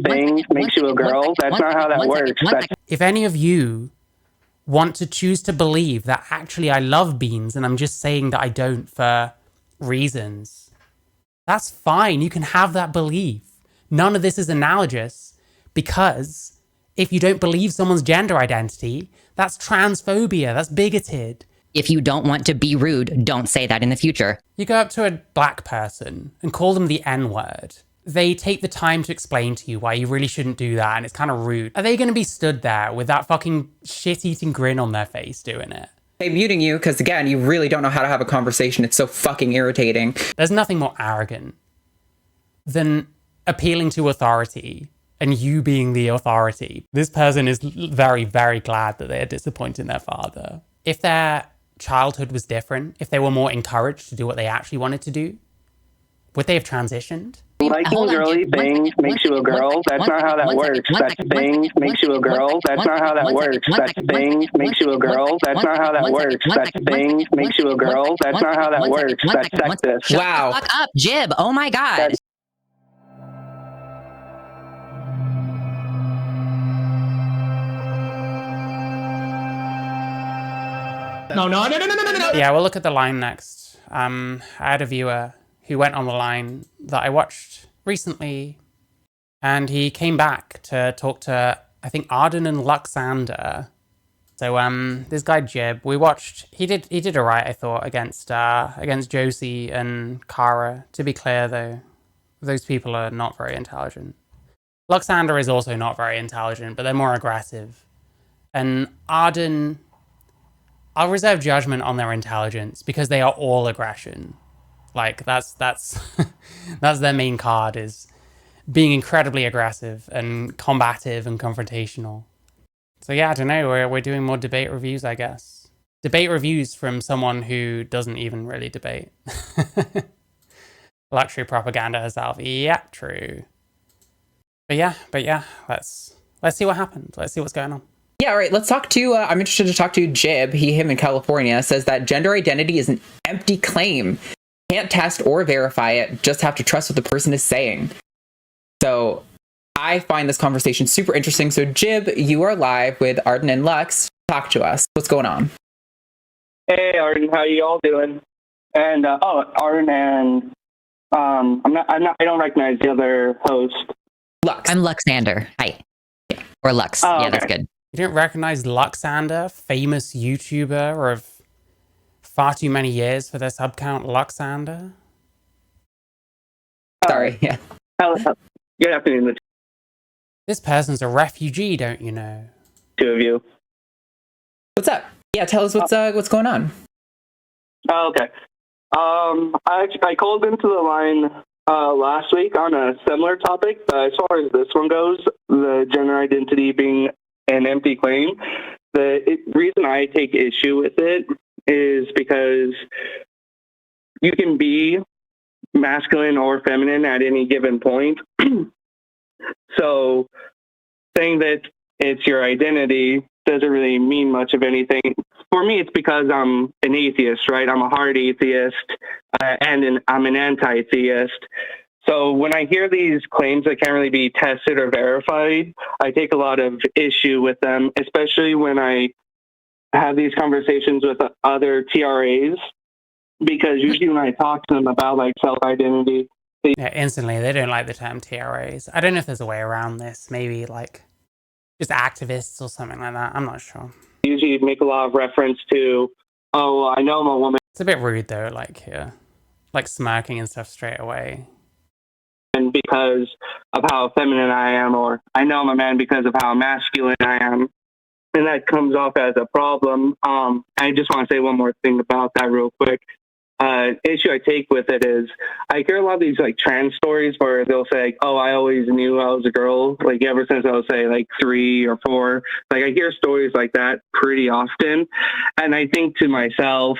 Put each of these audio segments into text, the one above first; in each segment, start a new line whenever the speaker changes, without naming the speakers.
thing makes you a girl. That's not how that works.
If any of you want to choose to believe that actually I love beans and I'm just saying that I don't for reasons, that's fine. You can have that belief. None of this is analogous because if you don't believe someone's gender identity, that's transphobia, that's bigoted.
If you don't want to be rude, don't say that in the future.
You go up to a black person and call them the N-word. They take the time to explain to you why you really shouldn't do that and it's kind of rude. Are they going to be stood there with that fucking shit-eating grin on their face doing it?
Hey, muting you, because again, you really don't know how to have a conversation. It's so fucking irritating.
There's nothing more arrogant than appealing to authority and you being the authority. This person is very, very glad that they are disappointing their father. If their childhood was different, if they were more encouraged to do what they actually wanted to do, would they have transitioned?
Liking girly things makes you a girl. That's not how that works. That's thing makes you a girl. That's not how that works. That's thing makes you a girl. That's not how that works. That's thing makes you a girl. That's not how that works. That's sexist.
Wow.
Fuck up, Jib. Oh my God.
No.
Yeah, we'll look at the line next. I had a viewer who went on the line that I watched recently, and he came back to talk to, I think, Arden and Luxander. So this guy Jib, we watched. He did alright, I thought, against Josie and Kara. To be clear, though, those people are not very intelligent. Luxander is also not very intelligent, but they're more aggressive. And Arden, I'll reserve judgment on their intelligence because they are all aggression. Like that's that's their main card, is being incredibly aggressive and combative and confrontational. So yeah, I don't know, we're doing more debate reviews, I guess. Debate reviews from someone who doesn't even really debate. Luxury propaganda herself. Yeah, true. But yeah, let's see what happened. Let's see what's going on.
Yeah, all right, let's talk to, I'm interested to talk to Jib. Him in California says that gender identity is an empty claim. Can't test or verify it, just have to trust what the person is saying. So I find this conversation super interesting. So Jib, you are live with Arden and Lux. Talk to us. What's going on?
Hey, Arden, how you all doing? And Arden and I don't recognize the other host.
Lux.
I'm Luxander. Hi. Yeah. Or Lux.
Oh,
yeah,
okay.
That's good.
You don't recognize Luxander, famous YouTuber of far too many years for their subcount, Luxander?
Sorry, yeah.
Good afternoon, the
This person's a refugee, don't you know?
two of you.
What's up? Yeah, tell us what's going on.
Oh, okay. I called into the line last week on a similar topic, but as far as this one goes, the gender identity being an empty claim, the reason I take issue with it is because you can be masculine or feminine at any given point. So saying that it's your identity doesn't really mean much of anything. For me, it's because I'm an atheist, right? I'm a hard atheist, and I'm an anti-theist. So when I hear these claims that can't really be tested or verified, I take a lot of issue with them, especially when I have these conversations with other TRAs, because usually when I talk to them about like self-identity,
Yeah, instantly, they don't like the term TRAs. I don't know if there's a way around this. Maybe like just activists or something like that. I'm not sure.
they usually make a lot of reference to, oh, I know I'm a woman.
It's a bit rude though, like smirking and stuff straight away.
And because of how feminine I am, or I know I'm a man because of how masculine I am. And that comes off as a problem. I just want to say one more thing about that real quick. Issue I take with it is I hear a lot of these like trans stories where they'll say, like, oh, I always knew I was a girl, like ever since I was say like 3 or 4. Like I hear stories like that pretty often. And I think to myself,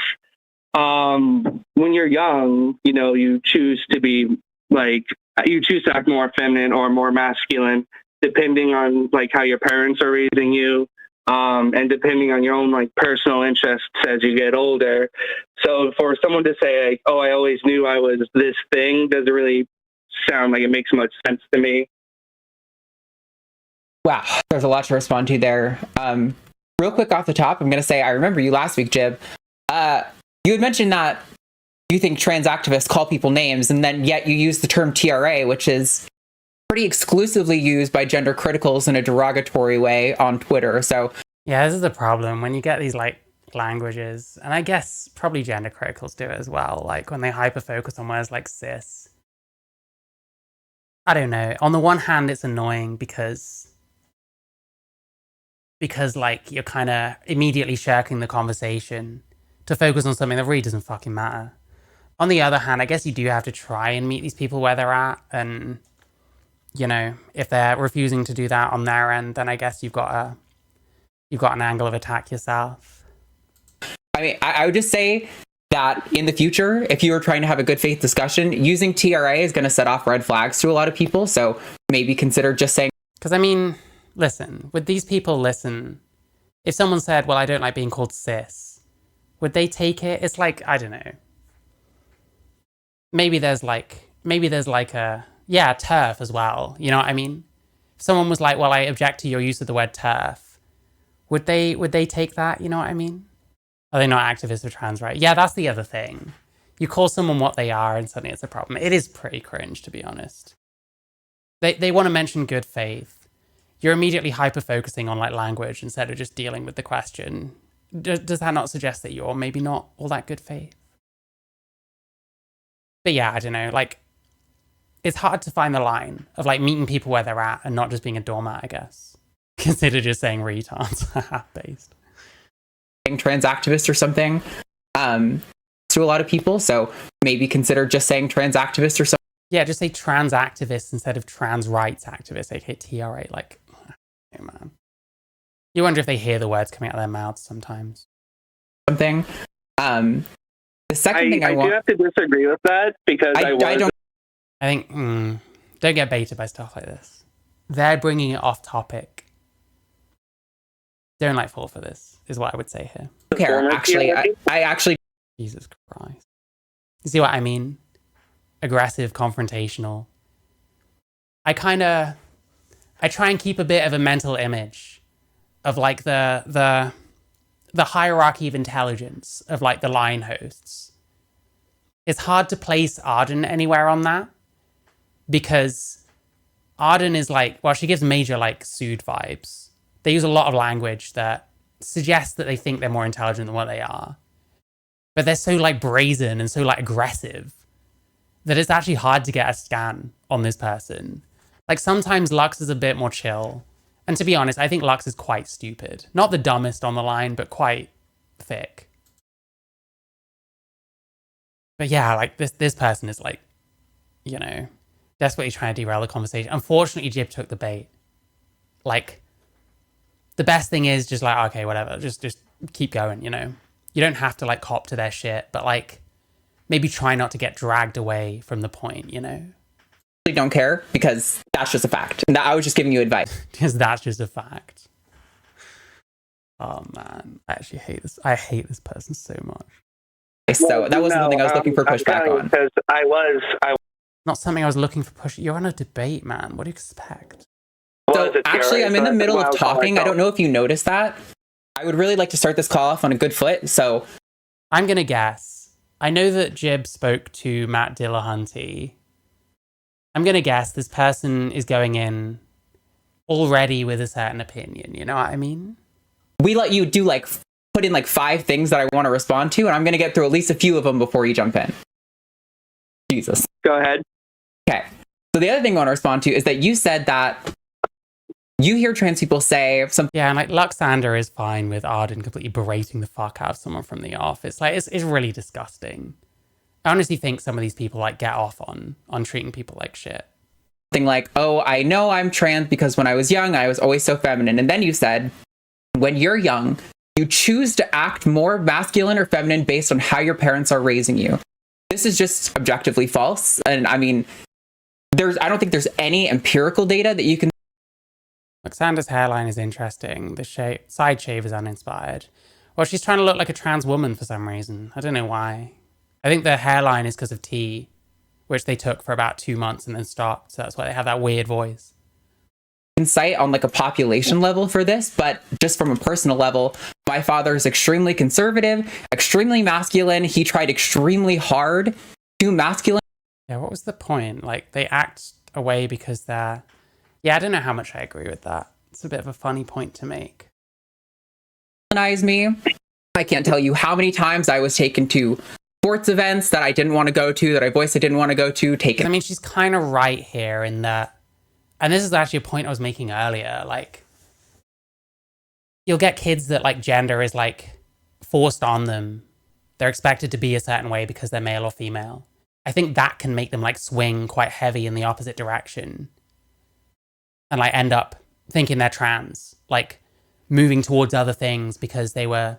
when you're young, you know, you choose to be like, you choose to act more feminine or more masculine, depending on like how your parents are raising you. And depending on your own like personal interests as you get older. So for someone to say like, oh, I always knew I was this thing doesn't really sound like it makes much sense to me.
Wow, there's a lot to respond to there. Real quick off the top, I'm going to say I remember you last week, Jib. You had mentioned that you think trans activists call people names, and then yet you use the term TRA, which is pretty exclusively used by gender criticals in a derogatory way on Twitter. So
yeah, this is the problem when you get these like languages, and I guess probably gender criticals do it as well. Like when they hyper focus on words like cis. I don't know. On the one hand, it's annoying because like you're kind of immediately shirking the conversation to focus on something that really doesn't fucking matter. On the other hand, I guess you do have to try and meet these people where they're at, and you know, if they're refusing to do that on their end, then I guess you've got an angle of attack yourself.
I mean, I would just say that in the future, if you were trying to have a good faith discussion, using TRA is going to set off red flags to a lot of people. So maybe consider just saying.
Because I mean, listen, would these people listen? If someone said, well, I don't like being called cis, would they take it? It's like, I don't know. Maybe there's like a, yeah, TERF as well. You know what I mean? If someone was like, well, I object to your use of the word TERF, would they take that? You know what I mean? Are they not activists for trans rights? Yeah, that's the other thing. You call someone what they are and suddenly it's a problem. It is pretty cringe, to be honest. They want to mention good faith. You're immediately hyper-focusing on like language instead of just dealing with the question. Does that not suggest that you're maybe not all that good faith? But yeah, I don't know. Like, it's hard to find the line of like meeting people where they're at and not just being a doormat, I guess. Consider just saying retards based.
Trans activist or something to a lot of people. So maybe consider just saying trans activist or something.
Yeah, just say trans activist instead of trans rights activist, aka TRA. Like, oh man. You wonder if they hear the words coming out of their mouths sometimes.
Something. The second thing I want.
do have to disagree with that because
I think, don't get baited by stuff like this. They're bringing it off topic. Don't like fall for this, is what I would say here.
Okay, actually, I actually.
Jesus Christ. You see what I mean? Aggressive, confrontational. I try and keep a bit of a mental image of like the hierarchy of intelligence of like the line hosts. It's hard to place Arden anywhere on that because Arden is like, well, she gives major like Sood vibes. They use a lot of language that suggests that they think they're more intelligent than what they are. But they're so like brazen and so like aggressive that it's actually hard to get a scan on this person. Like sometimes Lux is a bit more chill. And to be honest, I think Lux is quite stupid. Not the dumbest on the line, but quite thick. But yeah, like this person is like, you know, desperately trying to derail the conversation. Unfortunately, Jib took the bait. Like, the best thing is just like, okay, whatever, just keep going, you know? You don't have to like cop to their shit, but like maybe try not to get dragged away from the point, you know?
I don't care because that's just a fact. And I was just giving you advice.
Because that's just a fact. Oh man, I actually hate this. I hate this person so much.
So that wasn't something I was looking for pushback on.
Because I was
not something I was looking for push. You're on a debate, man. What do you expect?
So actually, I'm in the middle of talking. I don't know if you noticed that. I would really like to start this call off on a good foot. So
I'm gonna guess. I know that Jib spoke to Matt Dillahunty. I'm gonna guess this person is going in already with a certain opinion. You know what I mean?
We let you do like put in like 5 things that I want to respond to, and I'm gonna get through at least a few of them before you jump in. Jesus.
Go ahead.
Okay. So the other thing I want to respond to is that you said that you hear trans people say something.
Yeah, and like Luxander is fine with Arden completely berating the fuck out of someone from the off. It's like it's really disgusting. I honestly think some of these people like get off on treating people like shit.
Something like, oh, I know I'm trans because when I was young, I was always so feminine. And then you said, when you're young, you choose to act more masculine or feminine based on how your parents are raising you. This is just objectively false. And I mean, I don't think there's any empirical data that you can.
Luxander's hairline is interesting. The side shave is uninspired. Well, she's trying to look like a trans woman for some reason. I don't know why. I think the hairline is because of tea, which they took for about 2 months and then stopped. So that's why they have that weird voice.
insight on like a population level for this, but just from a personal level, my father is extremely conservative, extremely masculine. He tried extremely hard to masculine.
Yeah, what was the point? Like, they act away because they're... Yeah, I don't know how much I agree with that. It's a bit of a funny point to make.
Me. I can't tell you how many times I was taken to sports events that I didn't want to go to, that I voiced I didn't want to go to, taken...
I mean, she's kind of right here in that... And this is actually a point I was making earlier. Like, you'll get kids that, like, gender is, like, forced on them. They're expected to be a certain way because they're male or female. I think that can make them, like, swing quite heavy in the opposite direction. And, like, end up thinking they're trans. Like, moving towards other things because they were,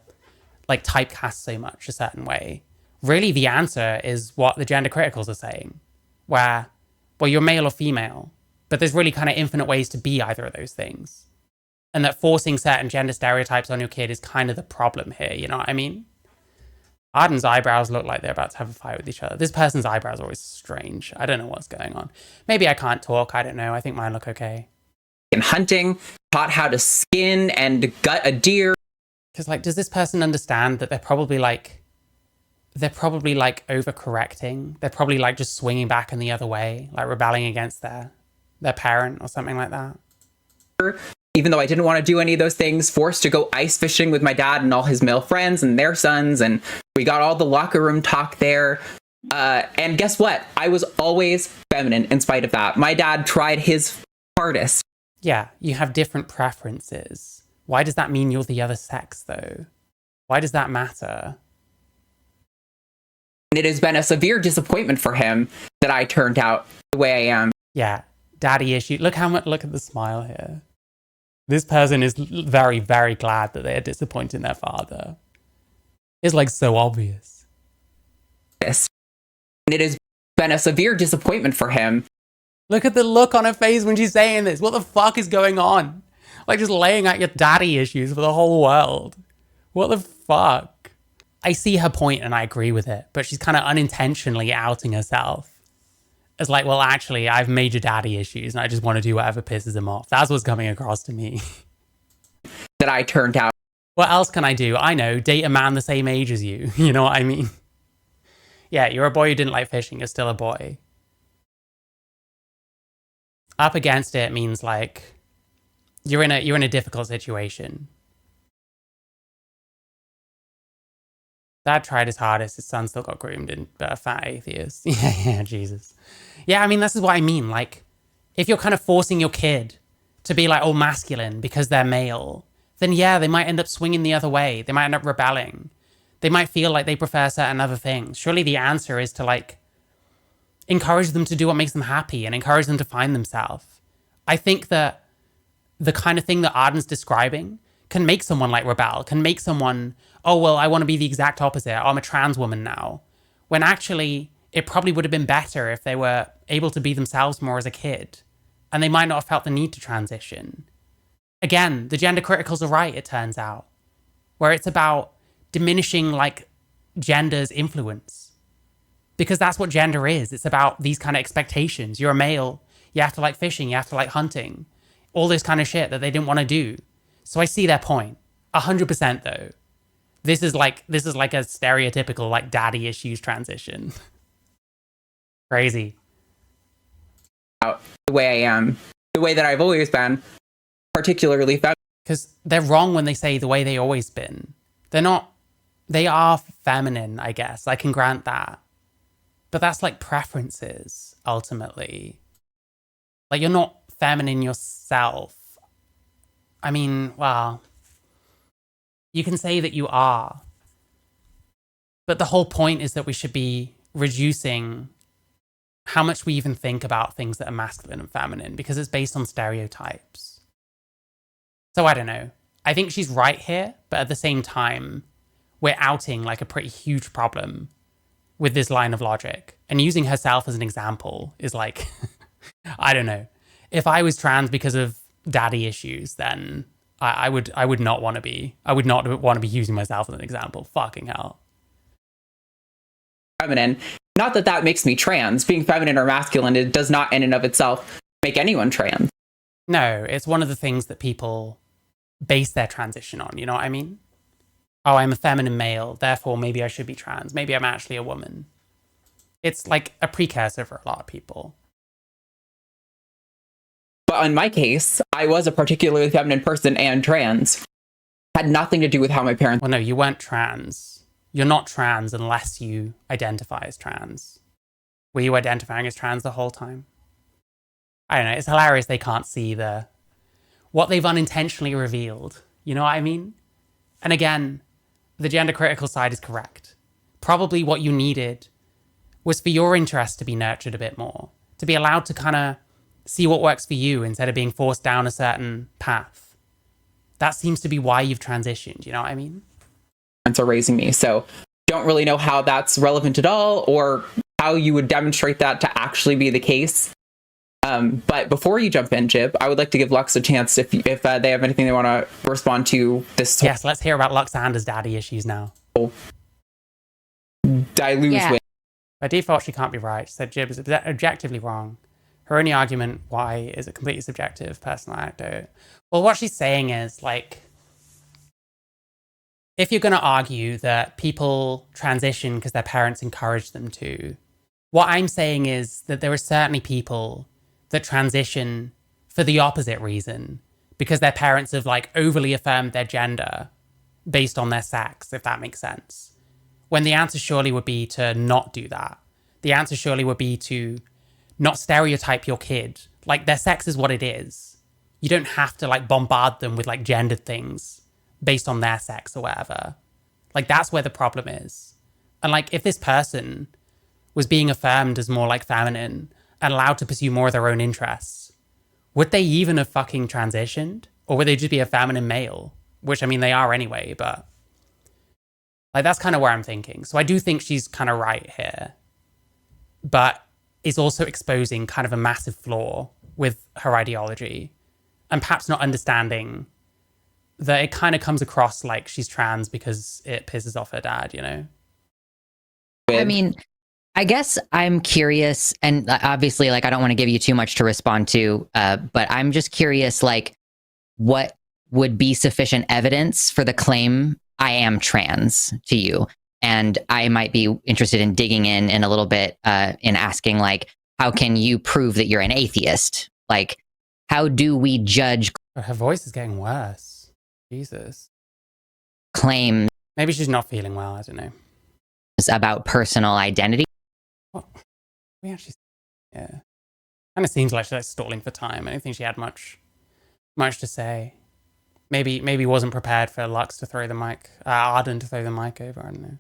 like, typecast so much a certain way. Really, the answer is what the gender criticals are saying. Where, well, you're male or female. But there's really kind of infinite ways to be either of those things. And that forcing certain gender stereotypes on your kid is kind of the problem here, you know what I mean? Arden's eyebrows look like they're about to have a fight with each other. This person's eyebrows are always strange. I don't know what's going on. Maybe I can't talk, I don't know. I think mine look okay.
In hunting, taught how to skin and gut a deer.
Because, like, does this person understand that they're probably overcorrecting? They're probably, like, just swinging back in the other way, like rebelling against their parent or something like that.
Even though I didn't want to do any of those things, forced to go ice fishing with my dad and all his male friends and their sons, and we got all the locker room talk there. And guess what? I was always feminine in spite of that. My dad tried his hardest.
Yeah, you have different preferences. Why does that mean you're the other sex, though? Why does that matter?
And it has been a severe disappointment for him that I turned out the way I am.
Yeah. Daddy issue. Look at the smile here. This person is very, very glad that they are disappointing their father. It's like so obvious.
And it has been a severe disappointment for him.
Look at the look on her face when she's saying this. What the fuck is going on? Like, just laying out your daddy issues for the whole world. What the fuck? I see her point and I agree with it, but she's kind of unintentionally outing herself. It's like, well, actually, I've major daddy issues and I just want to do whatever pisses him off. That's what's coming across to me.
That I turned out.
What else can I do? I know, date a man the same age as you. You know what I mean? Yeah, you're a boy who didn't like fishing. You're still a boy. Up against it means, like, you're in a difficult situation. Dad tried his hardest. His son still got groomed in a fat atheist. Yeah, Jesus. Yeah, I mean, this is what I mean. Like, if you're kind of forcing your kid to be, like, all masculine because they're male, then yeah, they might end up swinging the other way. They might end up rebelling. They might feel like they prefer certain other things. Surely the answer is to, like, encourage them to do what makes them happy and encourage them to find themselves. I think that the kind of thing that Arden's describing can make someone, like, rebel, can make someone, oh, well, I want to be the exact opposite. I'm a trans woman now. When actually, it probably would have been better if they were able to be themselves more as a kid. And they might not have felt the need to transition. Again, the gender criticals are right, it turns out. Where it's about diminishing, like, gender's influence. Because that's what gender is. It's about these kind of expectations. You're a male. You have to like fishing. You have to like hunting. All this kind of shit that they didn't want to do. So I see their point. 100% though. This is like a stereotypical, like, daddy issues transition. Crazy.
The way I am. The way that I've always been. Particularly feminine.
Because they're wrong when they say the way they always been. They're not. They are feminine, I guess. I can grant that. But that's like preferences, ultimately. Like, you're not feminine yourself. I mean, well, you can say that you are. But the whole point is that we should be reducing how much we even think about things that are masculine and feminine, because it's based on stereotypes. So I don't know. I think she's right here, but at the same time, we're outing, like, a pretty huge problem with this line of logic. And using herself as an example is like, I don't know. If I was trans because of daddy issues, then I would not want to be. I would not want to be using myself as an example. Fucking hell.
Feminine. Not that that makes me trans. Being feminine or masculine, it does not in and of itself make anyone trans.
No, it's one of the things that people base their transition on, you know what I mean? Oh, I'm a feminine male, therefore maybe I should be trans. Maybe I'm actually a woman. It's like a precursor for a lot of people.
But in my case, I was a particularly feminine person and trans. Had nothing to do with how my parents.
Well, no, you weren't trans. You're not trans unless you identify as trans. Were you identifying as trans the whole time? I don't know. It's hilarious they can't see what they've unintentionally revealed. You know what I mean? And again, the gender critical side is correct. Probably what you needed was for your interest to be nurtured a bit more, to be allowed to kind of see what works for you instead of being forced down a certain path. That seems to be why you've transitioned. You know what I mean?
Are raising me, so don't really know how that's relevant at all or how you would demonstrate that to actually be the case. But before you jump in, Jib, I would like to give Lux a chance if they have anything they want to respond to this.
Yes, let's hear about Luxander's daddy issues now.
Dilute with.
By default, she can't be right. She said Jib is objectively wrong. Her only argument why is a completely subjective personal anecdote. Well, what she's saying is, like, if you're going to argue that people transition because their parents encourage them to, what I'm saying is that there are certainly people that transition for the opposite reason, because their parents have like overly affirmed their gender based on their sex, if that makes sense. When the answer surely would be to not do that. The answer surely would be to not stereotype your kid. Like, their sex is what it is. You don't have to like bombard them with like gendered things based on their sex or whatever. Like, that's where the problem is. And like, if this person was being affirmed as more like feminine and allowed to pursue more of their own interests, would they even have fucking transitioned? Or would they just be a feminine male? Which, I mean, they are anyway, but like, that's kind of where I'm thinking. So I do think she's kind of right here, but is also exposing kind of a massive flaw with her ideology and perhaps not understanding that it kind of comes across like she's trans because it pisses off her dad, you know?
I mean, I guess I'm curious, and obviously, like, I don't want to give you too much to respond to, but I'm just curious, like, what would be sufficient evidence for the claim I am trans to you? And I might be interested in digging in a little bit, in asking, like, how can you prove that you're an atheist? Like, how do we judge
Her voice is getting worse. Jesus.
claims
Maybe she's not feeling well, I don't know.
about personal identity?
What? We actually, yeah. Kind of seems like she's like stalling for time. I don't think she had much to say. Maybe wasn't prepared for Lux to throw the mic, Arden to throw the mic over, I don't know.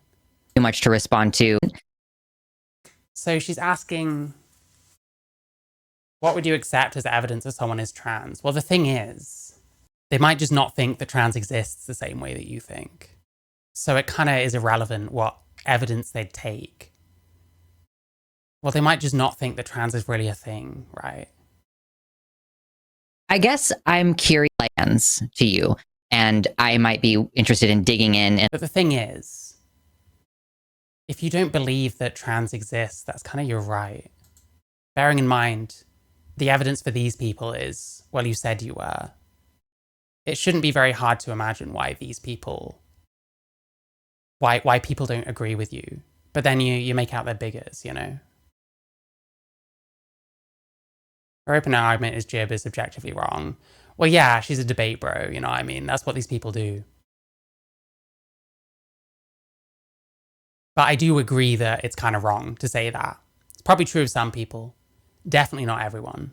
Too much to respond to.
So she's asking, what would you accept as evidence that someone is trans? Well, the thing is, they might just not think that trans exists the same way that you think. So it kind of is irrelevant what evidence they'd take. Well, they might just not think that trans is really a thing, right?
I guess I'm curious to you, and I might be interested in digging in.
But the thing is, if you don't believe that trans exists, that's kind of your right. Bearing in mind, the evidence for these people is, well, you said you were. It shouldn't be very hard to imagine why these people, why people don't agree with you. But then you make out they're bigots, you know? Her open argument is Jib is objectively wrong. Well, yeah, she's a debate bro, you know what I mean? That's what these people do. But I do agree that it's kind of wrong to say that. It's probably true of some people. Definitely not everyone.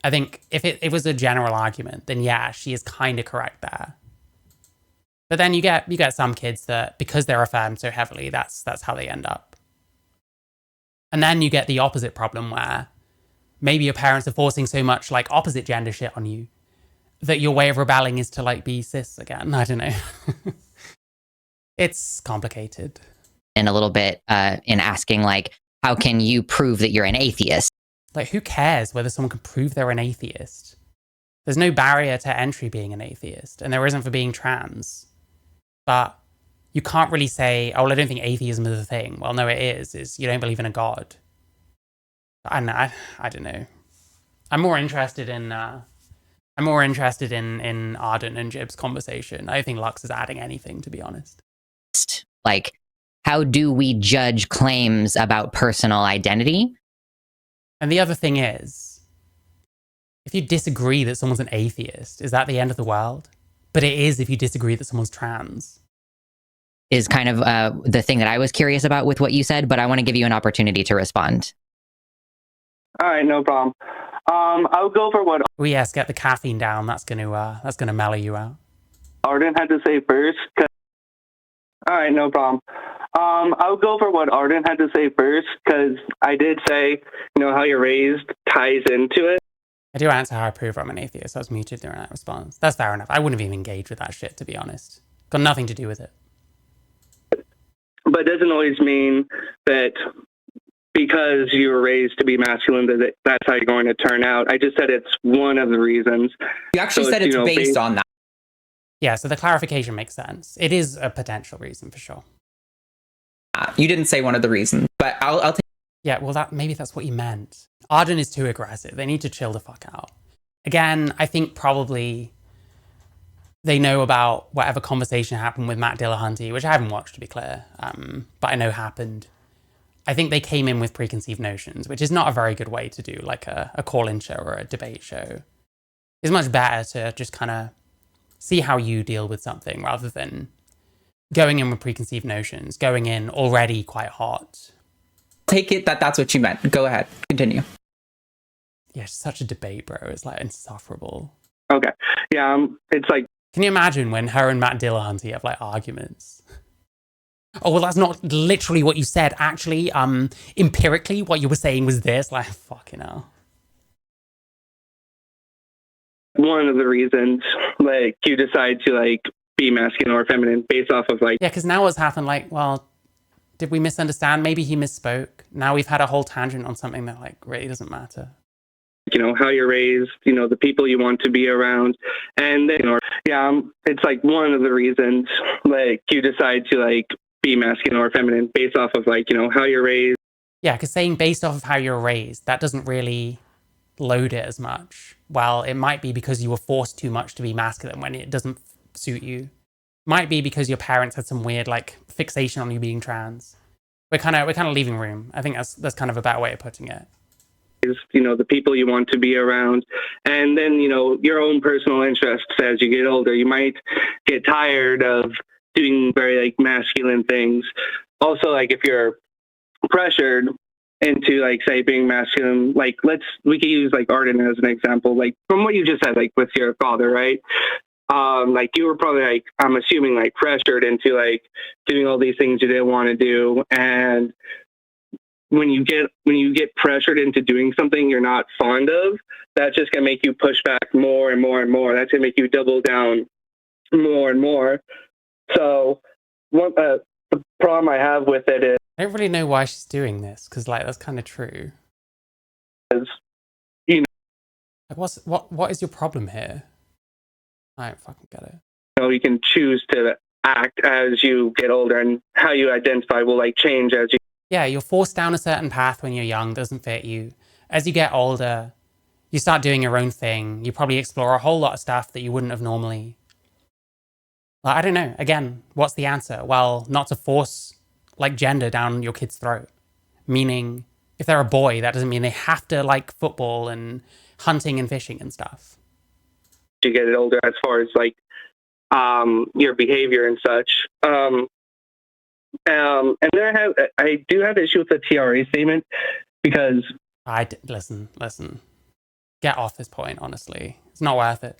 I think if it was a general argument, then yeah, she is kind of correct there. But then you get some kids that, because they're affirmed so heavily, that's how they end up. And then you get the opposite problem where maybe your parents are forcing so much like opposite gender shit on you that your way of rebelling is to like be cis again. I don't know. It's complicated.
In a little bit, in asking, like, how can you prove that you're an atheist?
Like, who cares whether someone can prove they're an atheist? There's no barrier to entry being an atheist, and there isn't for being trans. But you can't really say, oh, well, I don't think atheism is a thing. Well, no, it is you don't believe in a god. I don't know. I'm more interested in I'm more interested in Arden and Jib's conversation. I don't think Lux is adding anything, to be honest.
Like, how do we judge claims about personal identity?
And the other thing is, if you disagree that someone's an atheist, is that the end of the world? But it is if you disagree that someone's trans.
Is kind of the thing that I was curious about with what you said, but I want to give you an opportunity to respond.
All right, no problem. I'll go for what
Oh yes, get the caffeine down. That's gonna mellow you out.
Arden had to say first. All right, no problem. I'll go for what Arden had to say first, because I did say, how you're raised ties into it.
I do answer how I prove I'm an atheist. I was muted during that response. That's fair enough. I wouldn't have even engaged with that shit, to be honest. Got nothing to do with it.
But it doesn't always mean that because you were raised to be masculine, that's how you're going to turn out. I just said it's one of the reasons.
You actually said it's based on that.
Yeah, so the clarification makes sense. It is a potential reason for sure.
You didn't say one of the reasons, but I'll take.
Yeah, well, maybe that's what you meant. Arden is too aggressive. They need to chill the fuck out. Again, I think probably they know about whatever conversation happened with Matt Dillahunty, which I haven't watched, to be clear, but I know happened. I think they came in with preconceived notions, which is not a very good way to do like a call-in show or a debate show. It's much better to just kind of see how you deal with something rather than going in with preconceived notions, going in already quite hot.
Take it that that's what you meant. Go ahead. Continue.
Yeah, it's such a debate, bro. It's like insufferable.
Okay. Yeah, it's like...
Can you imagine when her and Matt Dillahunty have like arguments? Oh, well, that's not literally what you said. Actually, empirically, what you were saying was this. Like, fucking hell.
One of the reasons, like, you decide to, like, be masculine or feminine based off of, like...
Yeah, because now what's happened, like, well, did we misunderstand? Maybe he misspoke. Now we've had a whole tangent on something that, like, really doesn't matter.
How you're raised, the people you want to be around. And then, it's, like, one of the reasons, like, you decide to, like, be masculine or feminine based off of, like, how you're raised.
Yeah, because saying based off of how you're raised, that doesn't really load it as much. Well, it might be because you were forced too much to be masculine when it doesn't suit you. Might be because your parents had some weird like fixation on you being trans. We're kind of leaving room. I think that's kind of a better way of putting it.
The people you want to be around, and then your own personal interests as you get older. You might get tired of doing very like masculine things. Also, like if you're pressured into like say being masculine, like we could use like Arden as an example, like from what you just said, like with your father, right? Like you were probably like, I'm assuming like pressured into like doing all these things you didn't want to do. And when you get pressured into doing something you're not fond of, that's just going to make you push back more and more and more. That's going to make you double down more and more. So the problem I have with it is,
I don't really know why she's doing this, because like that's kind of true. Like, what is your problem here? I don't fucking get it.
You can choose to act as you get older, and how you identify will like change as you.
Yeah, you're forced down a certain path when you're young, doesn't fit you. As you get older, you start doing your own thing. You probably explore a whole lot of stuff that you wouldn't have normally. Like, I don't know. Again, what's the answer? Well, not to force like gender down your kid's throat. Meaning, if they're a boy, that doesn't mean they have to like football and hunting and fishing and stuff.
You get older, as far as like your behavior and such. And then I do have issue with the TRA statement because
listen. Get off this point, honestly. It's not worth it.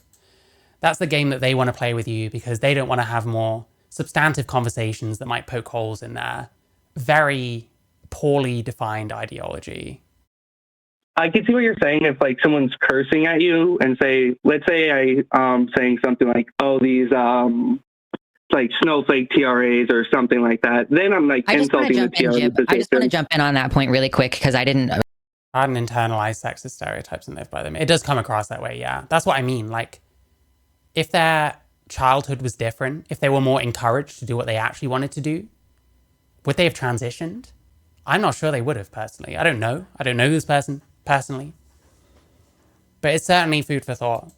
That's the game that they want to play with you because they don't want to have more substantive conversations that might poke holes in their very poorly defined ideology.
I can see what you're saying if like someone's cursing at you and let's say I saying something like, oh, these like snowflake TRAs or something like that. Then I'm like insulting the TRA.
I just want to jump in on that point really quick because I hadn't
internalized sexist stereotypes and live by them. It does come across that way, yeah. That's what I mean. Like, if their childhood was different, if they were more encouraged to do what they actually wanted to do, would they have transitioned? I'm not sure they would have, personally. I don't know. I don't know this person personally. But it's certainly food for thought.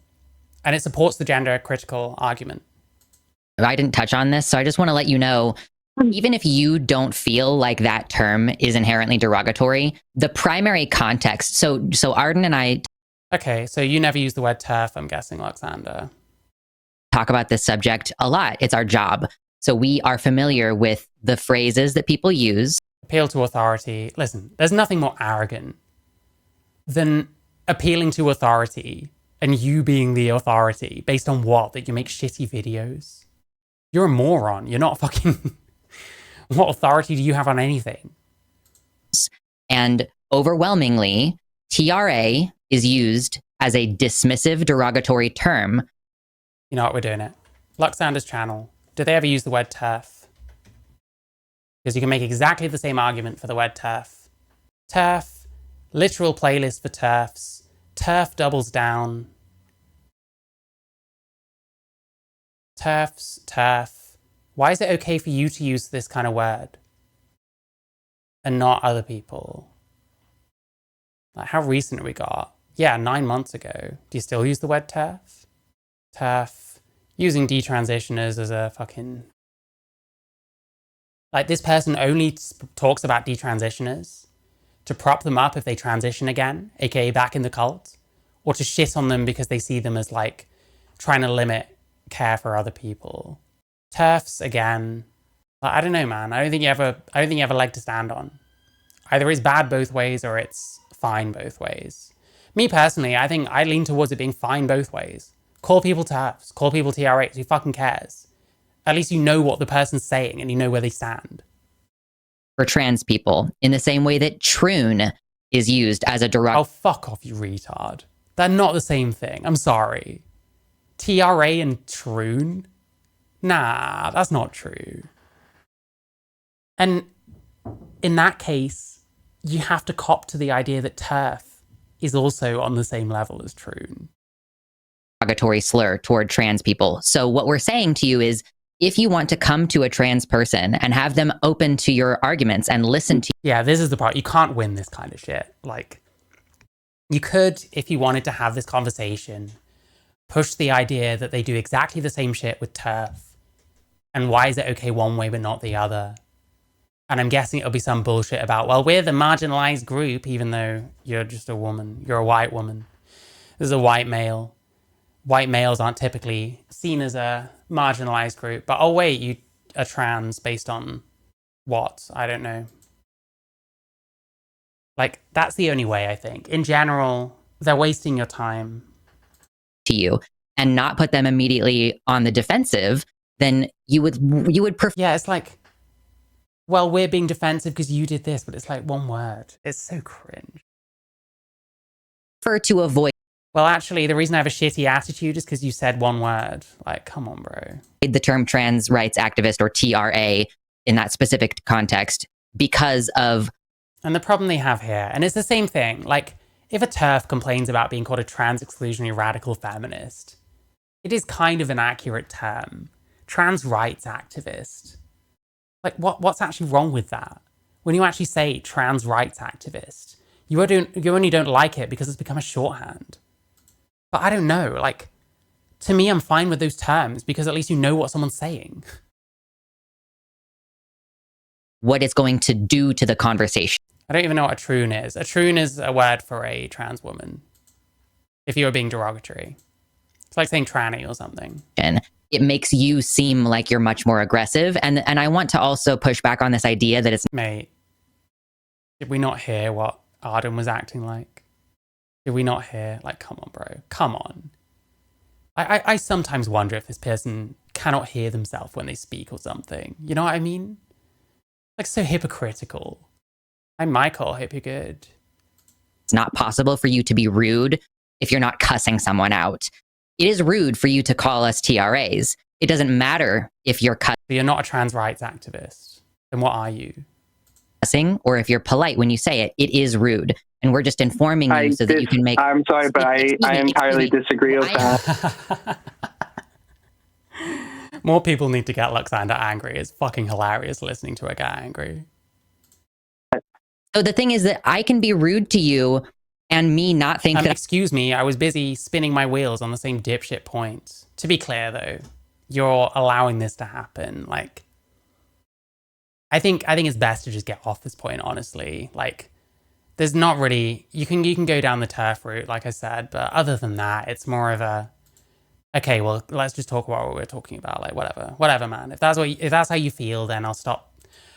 And it supports the gender critical argument.
I didn't touch on this, so I just want to let you know, even if you don't feel like that term is inherently derogatory, the primary context. So Arden and I
Okay, so you never use the word TERF, I'm guessing, Alexander.
talk about this subject a lot. It's our job. So we are familiar with the phrases that people use.
Appeal to authority. Listen, there's nothing more arrogant than appealing to authority and you being the authority based on what? That you make shitty videos? You're a moron. You're not fucking... What authority do you have on anything?
And overwhelmingly, TRA is used as a dismissive, derogatory term.
You know what, we're doing it. Luxander's channel. Do they ever use the word TERF? Because you can make exactly the same argument for the word TERF. TERF, literal playlist for TERFs. TERF doubles down. TERFs, TERF. Why is it okay for you to use this kind of word and not other people? Like, how recent we got? Yeah, 9 months ago. Do you still use the word TERF? TERF. Using detransitioners as a fucking... Like, this person only talks about detransitioners to prop them up if they transition again, aka back in the cult, or to shit on them because they see them as, like, trying to limit care for other people. TERFs, again, I don't know, man. I don't think you have a leg to stand on. Either it's bad both ways or it's fine both ways. Me personally, I think I lean towards it being fine both ways. Call people TERFs, call people TRAs, who fucking cares? At least you know what the person's saying and you know where they stand.
For trans people, in the same way that troon is used as a derogatory.
Oh, fuck off, you retard. They're not the same thing. I'm sorry. TRA and troon? Nah, that's not true. And in that case, you have to cop to the idea that TERF is also on the same level as troon.
Derogatory slur toward trans people. So what we're saying to you is, if you want to come to a trans person and have them open to your arguments and listen to
you. Yeah, this is the part. You can't win this kind of shit. Like, you could, if you wanted to have this conversation, push the idea that they do exactly the same shit with TERF. And why is it okay one way but not the other? And I'm guessing it'll be some bullshit about, well, we're the marginalized group, even though you're just a woman. You're a white woman. This is a white male. White males aren't typically seen as a marginalized group. But oh wait, you are trans based on what? I don't know. Like, that's the only way, I think. In general, they're wasting your time.
To you and not put them immediately on the defensive, then you would prefer.
Yeah, it's like, well, we're being defensive because you did this, but it's like one word. It's so cringe.
Prefer to avoid.
Well, actually, the reason I have a shitty attitude is because you said one word. Like, come on, bro.
The term trans rights activist or TRA in that specific context because of.
And the problem they have here, and it's the same thing, like, if a TERF complains about being called a trans exclusionary radical feminist, it is kind of an accurate term. Trans rights activist. Like, what's actually wrong with that? When you actually say trans rights activist, you only don't like it because it's become a shorthand. But I don't know, like, to me, I'm fine with those terms because at least you know what someone's saying.
What it's going to do to the conversation.
I don't even know what a troon is. A troon is a word for a trans woman. If you were being derogatory. It's like saying tranny or something.
And it makes you seem like you're much more aggressive. And I want to also push back on this idea that it's...
Mate, did we not hear what Arden was acting like? Did we not hear? Like, come on, bro. Come on. I sometimes wonder if this person cannot hear themselves when they speak or something. You know what I mean? Like, so hypocritical. I'm Michael. Hope you're good.
It's not possible for you to be rude if you're not cussing someone out. It is rude for you to call us TRAs. It doesn't matter if you're
But you're not a trans rights activist. Then what are you?
Cussing, or if you're polite when you say it. It is rude. And we're just informing you so that you can make...
I'm sorry, but I entirely disagree with that.
More people need to get Luxander angry. It's fucking hilarious listening to her get angry.
So the thing is that I can be rude to you and me not think that
excuse me, I was busy spinning my wheels on the same dipshit point. To be clear, though, you're allowing this to happen. Like, I think it's best to just get off this point, honestly. Like, there's not really, you can go down the turf route, like I said, but other than that, it's more of a, okay, well, let's just talk about what we're talking about. Like, whatever, man. If that's how you feel, then I'll stop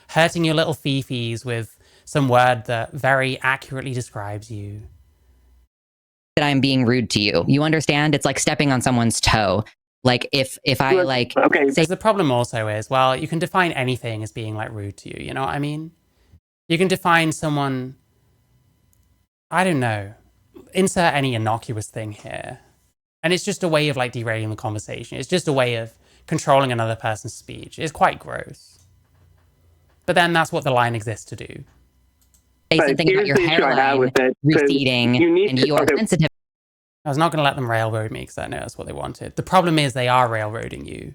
hurting your little fifis with some word that very accurately describes you.
that I'm being rude to you. You understand? It's like stepping on someone's toe. Like if I like
Okay.
say
The problem also is, well, you can define anything as being like rude to you. You know what I mean? You can define someone, I don't know, insert any innocuous thing here. And it's just a way of like derailing the conversation. It's just a way of controlling another person's speech. It's quite gross. But then that's what the line exists to do.
say
But
something about
here's
your
the issue I have
hairline
with it, 'cause
receding
you need
and
to-
you are
okay.
sensitive.
I was not going to let them railroad me because I know that's what they wanted. The problem is they are railroading you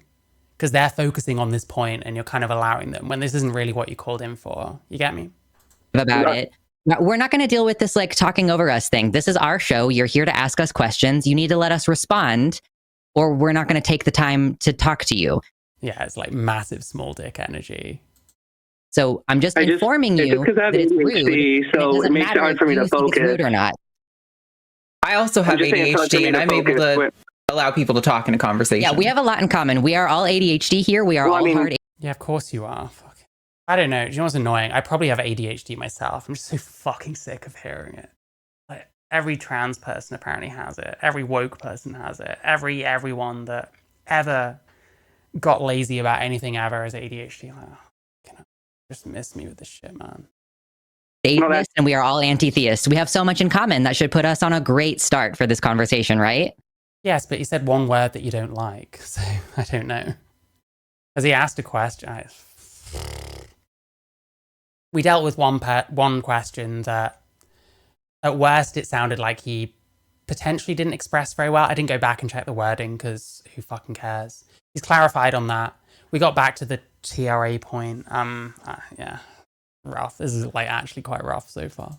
because they're focusing on this point and you're kind of allowing them when this isn't really what you called in for. You get me?
About
Yeah.
it. We're not going to deal with this like talking over us thing. This is our show. You're here to ask us questions. You need to let us respond, or we're not going to take the time to talk to you.
Yeah, it's like massive small dick energy.
So I'm just informing
it's
you
because I have
that it's rude.
ADHD,
and
so it
doesn't
makes it
matter
hard
if
for me
you
to
think it's
focus.
rude or not.
I also have
I'm just saying it's hard for
ADHD,
me
and
to
I'm able
focus
to
when-
allow people to talk in a conversation.
Yeah, we have a lot in common. We are all ADHD here. We are
Well, I
all
mean-
hard.
Yeah, of course you are. Fuck. I don't know. Do you know what's annoying? I probably have ADHD myself. I'm just so fucking sick of hearing it. Like every trans person apparently has it. Every woke person has it. Everyone that ever got lazy about anything ever has ADHD. Like, oh, can I just miss me with this shit, man.
Atheists, and we are all anti-theists. We have so much in common that should put us on a great start for this conversation, right?
Yes, but you said one word that you don't like, so I don't know. As he asked a question, we dealt with one question that, at worst, it sounded like he potentially didn't express very well. I didn't go back and check the wording because who fucking cares? He's clarified on that. We got back to the TRA point. Yeah, rough. This is like actually quite rough so far.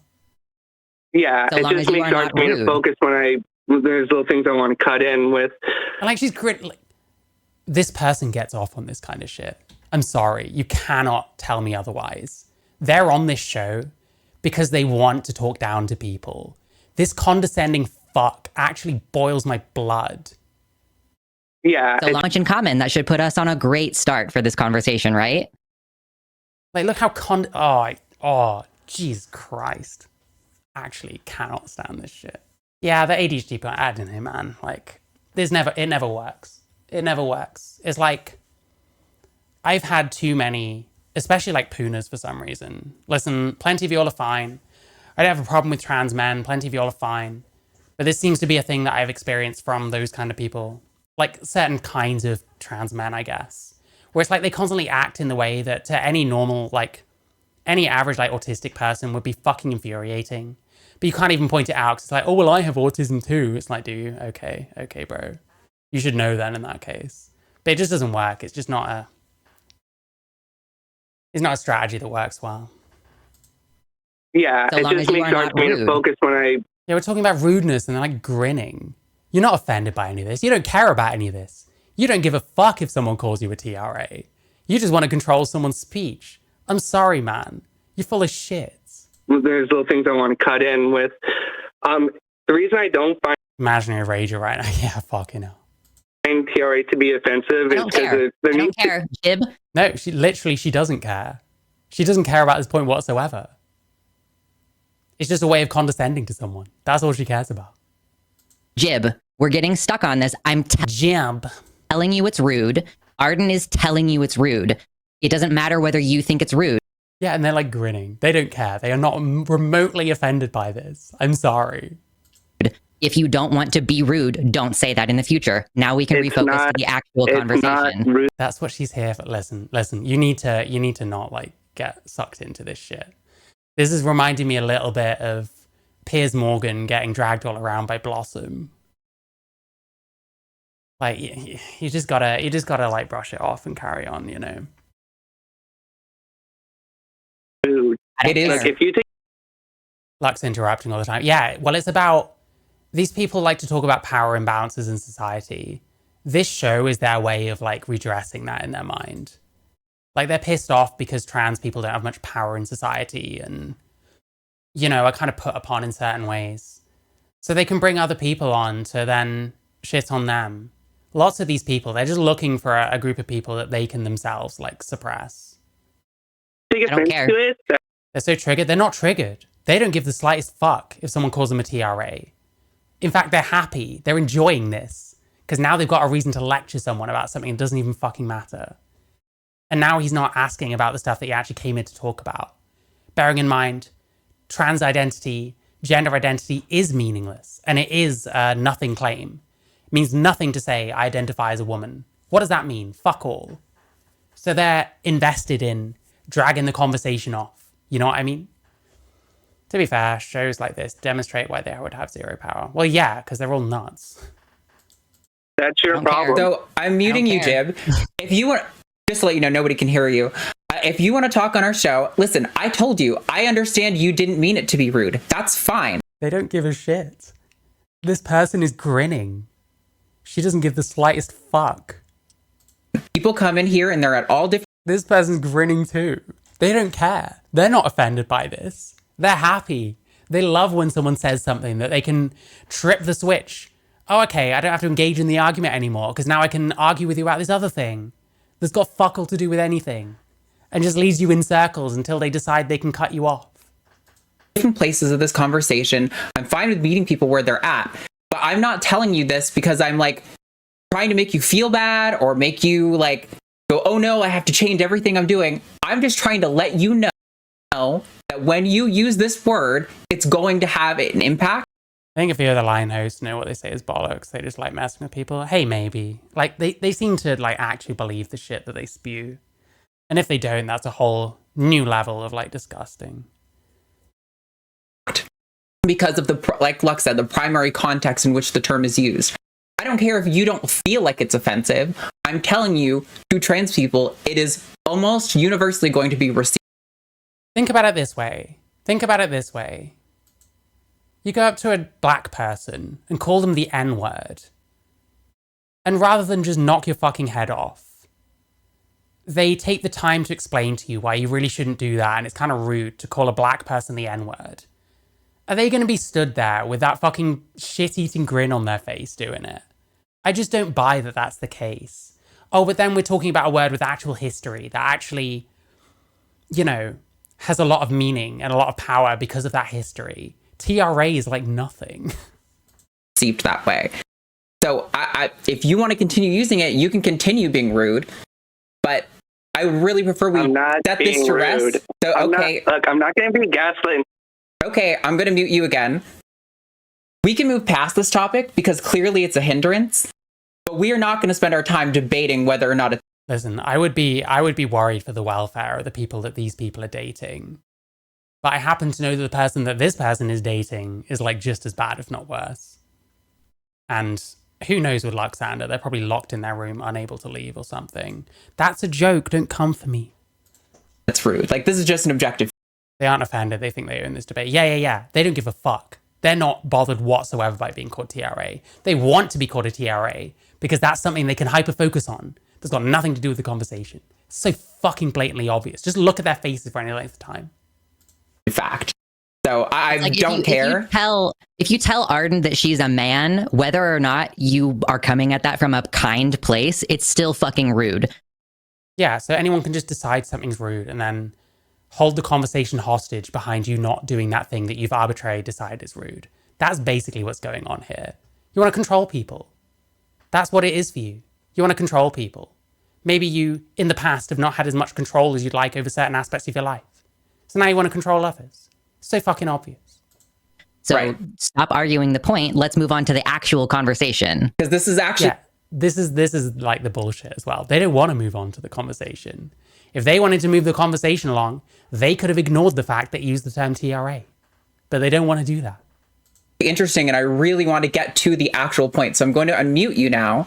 Yeah,
So
it
long
just
as you
makes
are
it hard
not
for me to
rude.
focus when there's little things I want to cut in with.
And like she's like, this person gets off on this kind of shit. I'm sorry, you cannot tell me otherwise. They're on this show because they want to talk down to people. This condescending fuck actually boils my blood.
Yeah,
So much in common that should put us on a great start for this conversation, right?
Like, look how Jesus Christ. Actually cannot stand this shit. Yeah, the ADHD point, I don't know, man. Like, it never works. It never works. It's like, I've had too many, especially like Punas for some reason. Listen, plenty of y'all are fine. I don't have a problem with trans men. Plenty of y'all are fine. But this seems to be a thing that I've experienced from those kind of people. Like certain kinds of trans men, I guess. Where it's like they constantly act in the way that to any normal, like, any average, like, autistic person would be fucking infuriating. But you can't even point it out because it's like, oh, well, I have autism too. It's like, do you? Okay, bro. You should know then in that case. But it just doesn't work. It's just not a strategy that works well.
yeah,
So
it
long
just
as you
makes
are
it hard
not
for me to
rude.
focus when
Yeah, we're talking about rudeness and they're like grinning. You're not offended by any of this. You don't care about any of this. You don't give a fuck if someone calls you a TRA. You just want to control someone's speech. I'm sorry, man. You're full of shit.
there's little things I want to cut in with. The reason I don't find
Imaginary rager right now. Yeah, fucking hell.
TRA to be offensive
I
is
don't care.
because there
I
needs
don't care. Jib,
No, she doesn't care. She doesn't care about this point whatsoever. It's just a way of condescending to someone. That's all she cares about.
Jib, we're getting stuck on this. I'm
Jib.
telling you it's rude. Arden is telling you it's rude. It doesn't matter whether you think it's rude.
Yeah, and they're like grinning. They don't care. They are not remotely offended by this. I'm sorry.
If you don't want to be rude, don't say that in the future. Now we can
It's
refocus
not-
to the actual
it's
conversation.
not rude.
That's what she's here for. Listen. You need to not like get sucked into this shit. This is reminding me a little bit of Piers Morgan getting dragged all around by Blossom. Like you just gotta like brush it off and carry on, you know.
I don't
It is-
care.
Like if you take
Lux interrupting all the time. Yeah, well, it's about these people like to talk about power imbalances in society. This show is their way of like redressing that in their mind. Like they're pissed off because trans people don't have much power in society and, you know, are kind of put upon in certain ways. So they can bring other people on to then shit on them. Lots of these people, they're just looking for a group of people that they can themselves like suppress.
Take
I don't
offense
care.
to it.
They're so triggered. They're not triggered. They don't give the slightest fuck if someone calls them a TRA. In fact, they're happy. They're enjoying this because now they've got a reason to lecture someone about something that doesn't even fucking matter. And now he's not asking about the stuff that he actually came in to talk about. Bearing in mind, trans identity, gender identity is meaningless and it is a nothing claim. It means nothing to say I identify as a woman. What does that mean? Fuck all. So they're invested in dragging the conversation off. You know what I mean? To be fair, shows like this demonstrate why they would have zero power. Well, yeah, because they're all nuts.
That's your
Don't care.
problem.
So I'm muting you,
care.
Jib. If you want, just to let you know, nobody can hear you. If you want to talk on our show, listen, I told you, I understand you didn't mean it to be rude. That's fine.
They don't give a shit. This person is grinning. She doesn't give the slightest fuck.
People come in here and they're at all different
This person's grinning too. They don't care. They're not offended by this. They're happy. They love when someone says something that they can trip the switch. Oh, okay, I don't have to engage in the argument anymore because now I can argue with you about this other thing that's got fuck all to do with anything and just leads you in circles until they decide they can cut you off.
places of this conversation. I'm fine with meeting people where they're at, but I'm not telling you this because I'm like trying to make you feel bad or make you like go, oh no, I have to change everything I'm doing. I'm just trying to let you know that when you use this word, it's going to have an impact.
I think if you're the line host, know what they say is bollocks. They just like messing with people. Hey, maybe. Like, they seem to like actually believe the shit that they spew. And if they don't, that's a whole new level of like disgusting.
Because of the, like Lux said, the primary context in which the term is used. I don't care if you don't feel like it's offensive. I'm telling you, to trans people, it is almost universally going to be received.
Think about it this way. You go up to a black person and call them the N-word. And rather than just knock your fucking head off, they take the time to explain to you why you really shouldn't do that and it's kind of rude to call a black person the N-word. Are they going to be stood there with that fucking shit-eating grin on their face doing it? I just don't buy that that's the case. Oh, but then we're talking about a word with actual history that actually, you know, has a lot of meaning and a lot of power because of that history. TRA is like nothing.
Received that way. So I if you want to continue using it, you can continue being rude, but I really prefer we set this to rest. So, okay.
I'm not going to be gaslit.
Okay, I'm going to mute you again. We can move past this topic because clearly it's a hindrance, but we are not going to spend our time debating whether or not it's...
Listen, I would be worried for the welfare of the people that these people are dating. But I happen to know that the person that this person is dating is like just as bad, if not worse. And who knows with Luxander? They're probably locked in their room, unable to leave or something. That's a joke. Don't come for me.
That's rude. Like, this is just an objective.
They aren't offended. They think they own this debate. Yeah. They don't give a fuck. They're not bothered whatsoever by being called TRA. They want to be called a TRA because that's something they can hyper-focus on. That's got nothing to do with the conversation. It's so fucking blatantly obvious. Just look at their faces for any length of time.
Fact. So I
like
don't care.
If you tell Arden that she's a man, whether or not you are coming at that from a kind place, it's still fucking rude.
Yeah, so anyone can just decide something's rude and then hold the conversation hostage behind you not doing that thing that you've arbitrarily decided is rude. That's basically what's going on here. You want to control people. That's what it is for you. You want to control people. Maybe you, in the past, have not had as much control as you'd like over certain aspects of your life. So now you want to control others. So fucking obvious.
So
Right.
Stop arguing the point. Let's move on to the actual conversation.
Because this is actually...
Yeah, this is like the bullshit as well. They don't want to move on to the conversation. If they wanted to move the conversation along, they could have ignored the fact that you used the term TRA. But they don't want to do that.
interesting, and I really want to get to the actual point. So I'm going to unmute you now.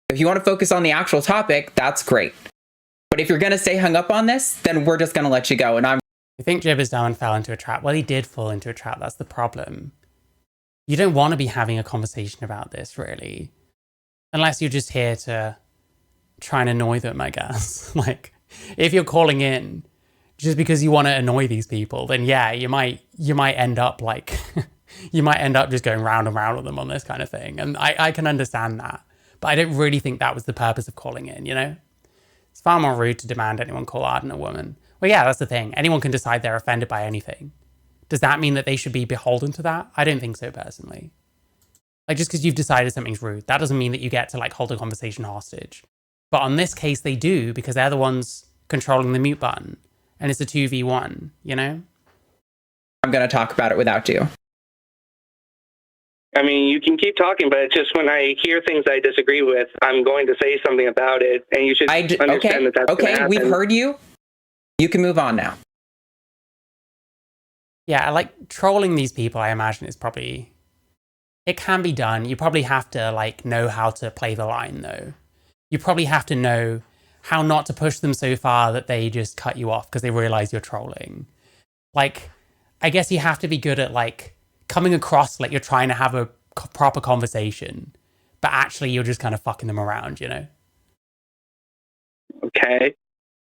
If you want to focus on the actual topic, that's great. But if you're going to stay hung up on this, then we're just going to let you go. And I'm
I think Jib is dumb and fell into a trap. Well, he did fall into a trap. That's the problem. You don't want to be having a conversation about this, really. Unless you're just here to try and annoy them, I guess. Like, if you're calling in just because you want to annoy these people, then yeah, you might end up like, you might end up just going round and round with them on this kind of thing. And I can understand that. But I don't really think that was the purpose of calling in, you know? It's far more rude to demand anyone call Arden a woman. Well, yeah, that's the thing. Anyone can decide they're offended by anything. Does that mean that they should be beholden to that? I don't think so, personally. Like, just because you've decided something's rude, that doesn't mean that you get to, like, hold a conversation hostage. But on this case, they do, because they're the ones controlling the mute button. And it's a 2v1, you know?
I'm going to talk about it without you.
I mean, you can keep talking, but it's just when I hear things I disagree with, I'm going to say something about it, and you should understand that that's going to happen.
We've heard you. You can move on now.
Yeah, like, trolling these people, I imagine, is probably... It can be done. You probably have to, like, know how to play the line, though. You probably have to know how not to push them so far that they just cut you off because they realize you're trolling. Like, I guess you have to be good at, like, coming across like you're trying to have a proper conversation, but actually you're just kind of fucking them around, you know?
Okay.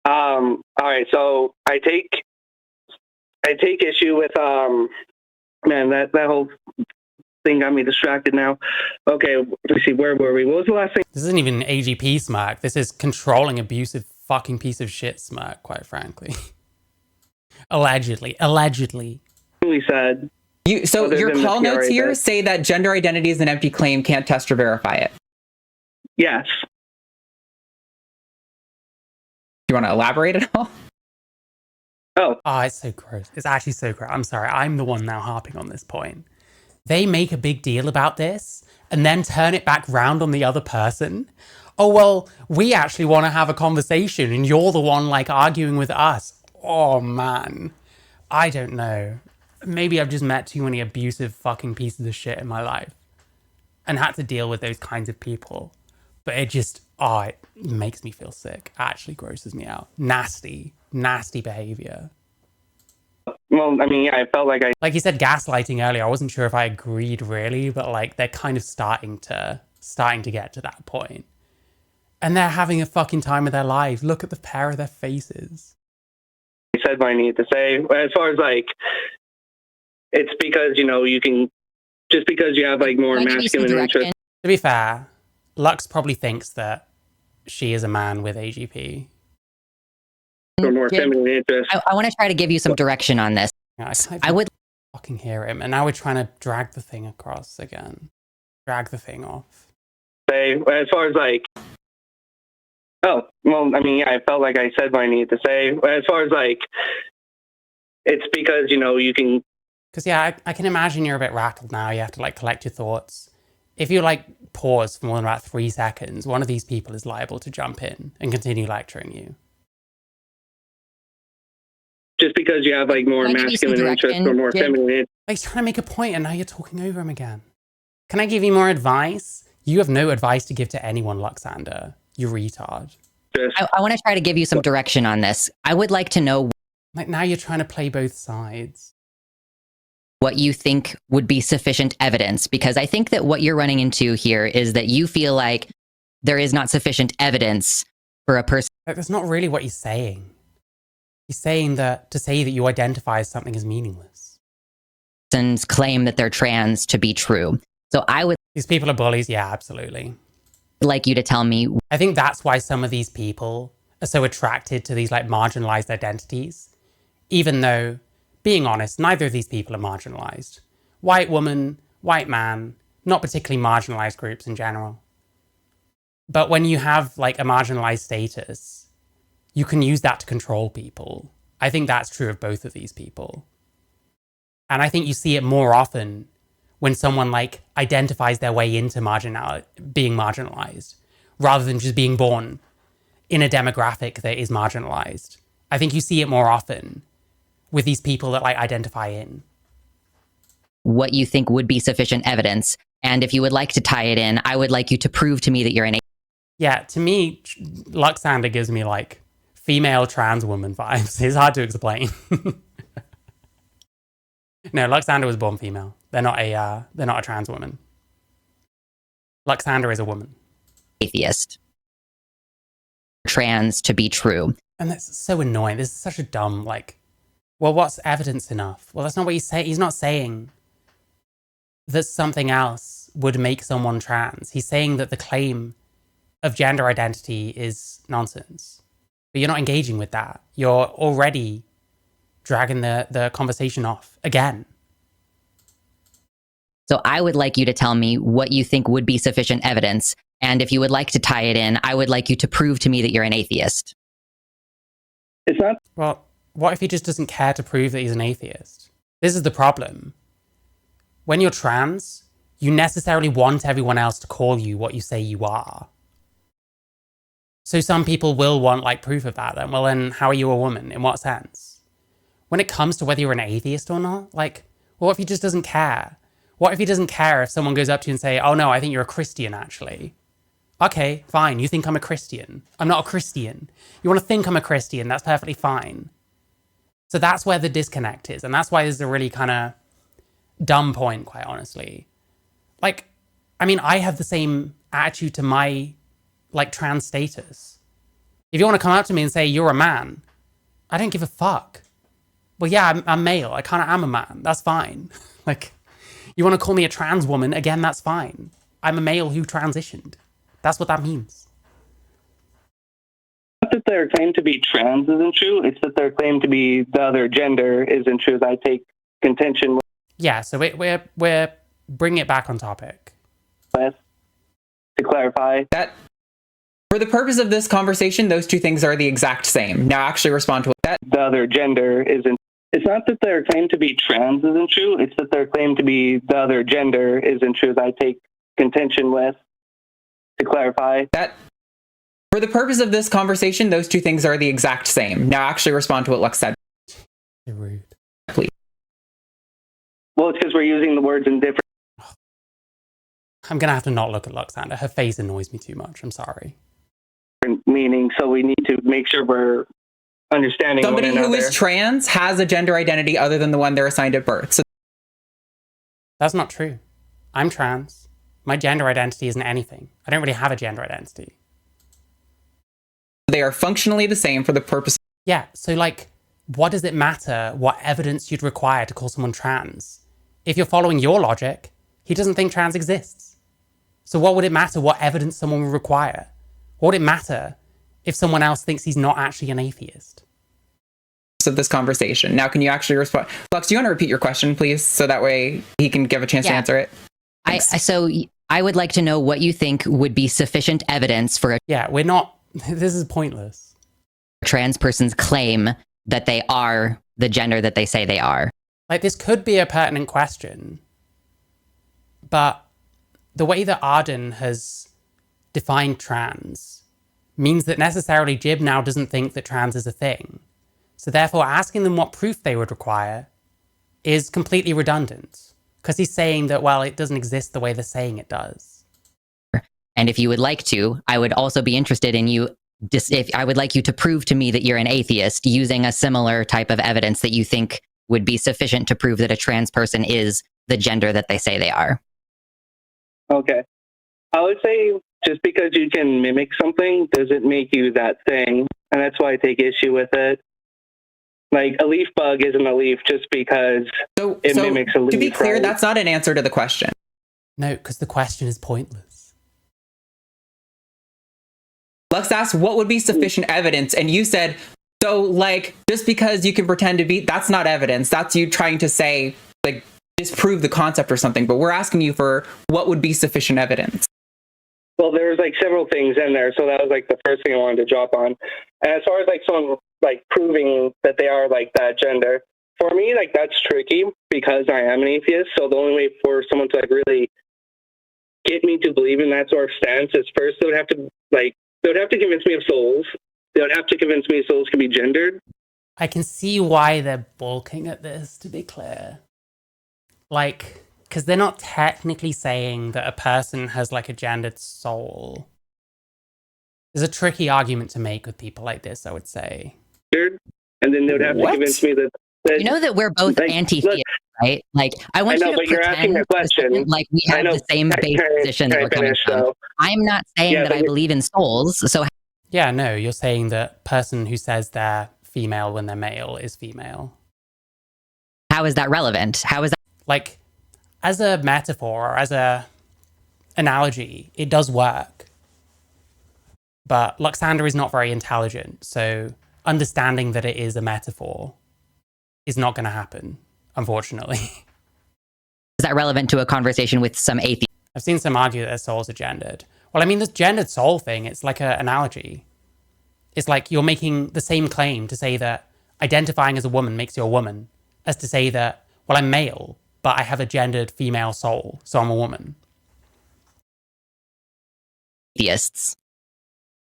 All right. So I take issue with man, that whole thing got me distracted now. Okay, let's see, where were we? What was the last thing?
This isn't even AGP smirk. This is controlling, abusive, fucking piece of shit smirk, quite frankly. Allegedly.
We said.
So your call notes here say that gender identity is an empty claim, can't test or verify it.
Yes.
Do you want to elaborate at all?
Oh,
it's so gross. It's actually so gross. I'm sorry. I'm the one now harping on this point. They make a big deal about this and then turn it back round on the other person. Oh, well, we actually want to have a conversation and you're the one, like, arguing with us. Oh, man. I don't know. Maybe I've just met too many abusive fucking pieces of shit in my life and had to deal with those kinds of people. But it just, it makes me feel sick. Actually grosses me out. Nasty behavior.
well, I mean, yeah, I felt like
Like you said, gaslighting earlier. I wasn't sure if I agreed really, but like they're kind of starting to get to that point. And they're having a fucking time of their lives. Look at the pair of their faces.
I said what I needed to say. As far as like, it's because, you know, you can, just because you have like more masculine interest.
To be fair, Lux probably thinks that she is a man with AGP.
Or more feminine interest.
I want to try to give you some direction on this.
Yeah,
I would
fucking hear him. And now we're trying to drag the thing across again. Drag the thing off.
Say, as far as like, oh, well, I mean, yeah, I felt like I said what I needed to say. As far as like, it's because, you know, you can.
Because, yeah, I can imagine you're a bit rattled now. You have to, like, collect your thoughts. If you, like, pause for more than about 3 seconds, one of these people is liable to jump in and continue lecturing you.
Just because you have, like, more masculine interest or more feminine interest.
Like, he's trying to make a point and now you're talking over him again. Can I give you more advice? You have no advice to give to anyone, Luxander. You retard.
I want to try to give you some direction on this. I would like to know...
Like, now you're trying to play both sides.
What you think would be sufficient evidence, because I think that what you're running into here is that you feel like there is not sufficient evidence for a person.
Like, that's not really what he's saying. He's saying that to say that you identify as something is meaningless.
Person's claim that they're trans to be true. So I would...
These people are bullies? Yeah, absolutely.
Like you to tell me...
I think that's why some of these people are so attracted to these, like, marginalized identities. Even though, being honest, neither of these people are marginalized. White woman, white man, not particularly marginalized groups in general. But when you have, like, a marginalized status, you can use that to control people. I think that's true of both of these people. And I think you see it more often when someone, like, identifies their way into being marginalized, rather than just being born in a demographic that is marginalized. I think you see it more often with these people that, like, identify in.
What you think would be sufficient evidence. And if you would like to tie it in, I would like you to prove to me that you're an...
Yeah, to me, Luxander gives me, like, female trans woman vibes. It's hard to explain. No, Luxander was born female. They're not a trans woman. Luxander is a woman.
Atheist. Trans to be true.
And that's so annoying. This is such a dumb, like, well, what's evidence enough? Well, that's not what he's saying. He's not saying that something else would make someone trans. He's saying that the claim of gender identity is nonsense. But you're not engaging with that. You're already dragging the conversation off again.
So I would like you to tell me what you think would be sufficient evidence. And if you would like to tie it in, I would like you to prove to me that you're an atheist.
It's not.
Well, what if he just doesn't care to prove that he's an atheist? This is the problem. When you're trans, you necessarily want everyone else to call you what you say you are. So some people will want like proof of that. Then, well, then how are you a woman? In what sense? When it comes to whether you're an atheist or not, like, what if he just doesn't care? What if he doesn't care if someone goes up to you and say, oh no, I think you're a Christian actually. Okay, fine. You think I'm a Christian. I'm not a Christian. You want to think I'm a Christian. That's perfectly fine. So that's where the disconnect is. And that's why this is a really kind of dumb point, quite honestly. Like, I mean, I have the same attitude to my, like, trans status. If you want to come up to me and say, you're a man, I don't give a fuck. Well, yeah, I'm male. I kind of am a man. That's fine. Like, you want to call me a trans woman? Again, that's fine. I'm a male who transitioned. That's what that means.
Not that their claim to be trans isn't true. It's that their claim to be the other gender isn't true. I take contention with.
Yeah, so we're bringing it back on topic.
To clarify
That, for the purpose of this conversation, those two things are the exact same. Now actually respond to that.
the other gender isn't. It's not that their claim to be trans isn't true. It's that their claim to be the other gender isn't true. I take contention with. To clarify
That, for the purpose of this conversation, those two things are the exact same. Now actually respond to what Lux said.
You're rude.
Please.
Well, it's because we're using the words in different
I'm going to have to not look at Luxander. Her face annoys me too much. I'm sorry.
meanings, so we need to make sure we're understanding
Somebody
one another.
who is trans has a gender identity other than the one they're assigned at birth. So
That's not true. I'm trans. My gender identity isn't anything. I don't really have a gender identity.
they are functionally the same for the purpose.
Yeah, so like, what does it matter what evidence you'd require to call someone trans? If you're following your logic, he doesn't think trans exists. So what would it matter what evidence someone would require? What would it matter if someone else thinks he's not actually an atheist?
Of this conversation. Now, can you actually respond? Flux, do you want to repeat your question, please? So that way he can give a chance to answer it.
So I would like to know what you think would be sufficient evidence for a
Yeah, we're not, this is pointless.
trans person's claim that they are the gender that they say they are.
Like, this could be a pertinent question, but the way that Arden has defined trans means that necessarily Jib now doesn't think that trans is a thing. So therefore, asking them what proof they would require is completely redundant, because he's saying that, well, it doesn't exist the way they're saying it does.
And if you would like to, I would also be interested in you. If I would like you to prove to me that you're an atheist using a similar type of evidence that you think would be sufficient to prove that a trans person is the gender that they say they are.
Okay. I would say just because you can mimic something doesn't make you that thing. And that's why I take issue with it. Like, a leaf bug isn't a leaf just because it mimics a leaf.
To be clear,
right?
that's not an answer to the question.
No, because the question is pointless.
Lux asked what would be sufficient evidence, and you said, so, like, just because you can pretend to be, that's not evidence. That's you trying to say, like, disprove the concept or something. But we're asking you for what would be sufficient evidence.
Well, there's like several things in there, so that was like the first thing I wanted to drop on. And as far as like someone like proving that they are like that gender, for me, like that's tricky because I am an atheist. So the only way for someone to like really get me to believe in that sort of stance is first they would have to convince me of souls. They would have to convince me souls could be gendered.
I can see why they're balking at this, to be clear. Like, because they're not technically saying that a person has like a gendered soul. There's a tricky argument to make with people like this, I would say.
And then they would have to convince me that
You know that we're both
Like,
anti-theist, right? Like, I want
I know,
you to
but you're asking
pretend
a question.
like we have the same base position that we're coming from. I'm not saying that I believe in souls, so
Yeah, no, you're saying that person who says they're female when they're male is female.
how is that relevant? How is that?
Like, as a metaphor or as a analogy, it does work. But Luxander is not very intelligent, so understanding that it is a metaphor is not going to happen, unfortunately.
Is that relevant to a conversation with some atheist?
I've seen some argue that their souls are gendered. Well, I mean, this gendered soul thing, it's like an analogy. It's like you're making the same claim to say that identifying as a woman makes you a woman, as to say that, well, I'm male, but I have a gendered female soul, so I'm a woman.
Atheists.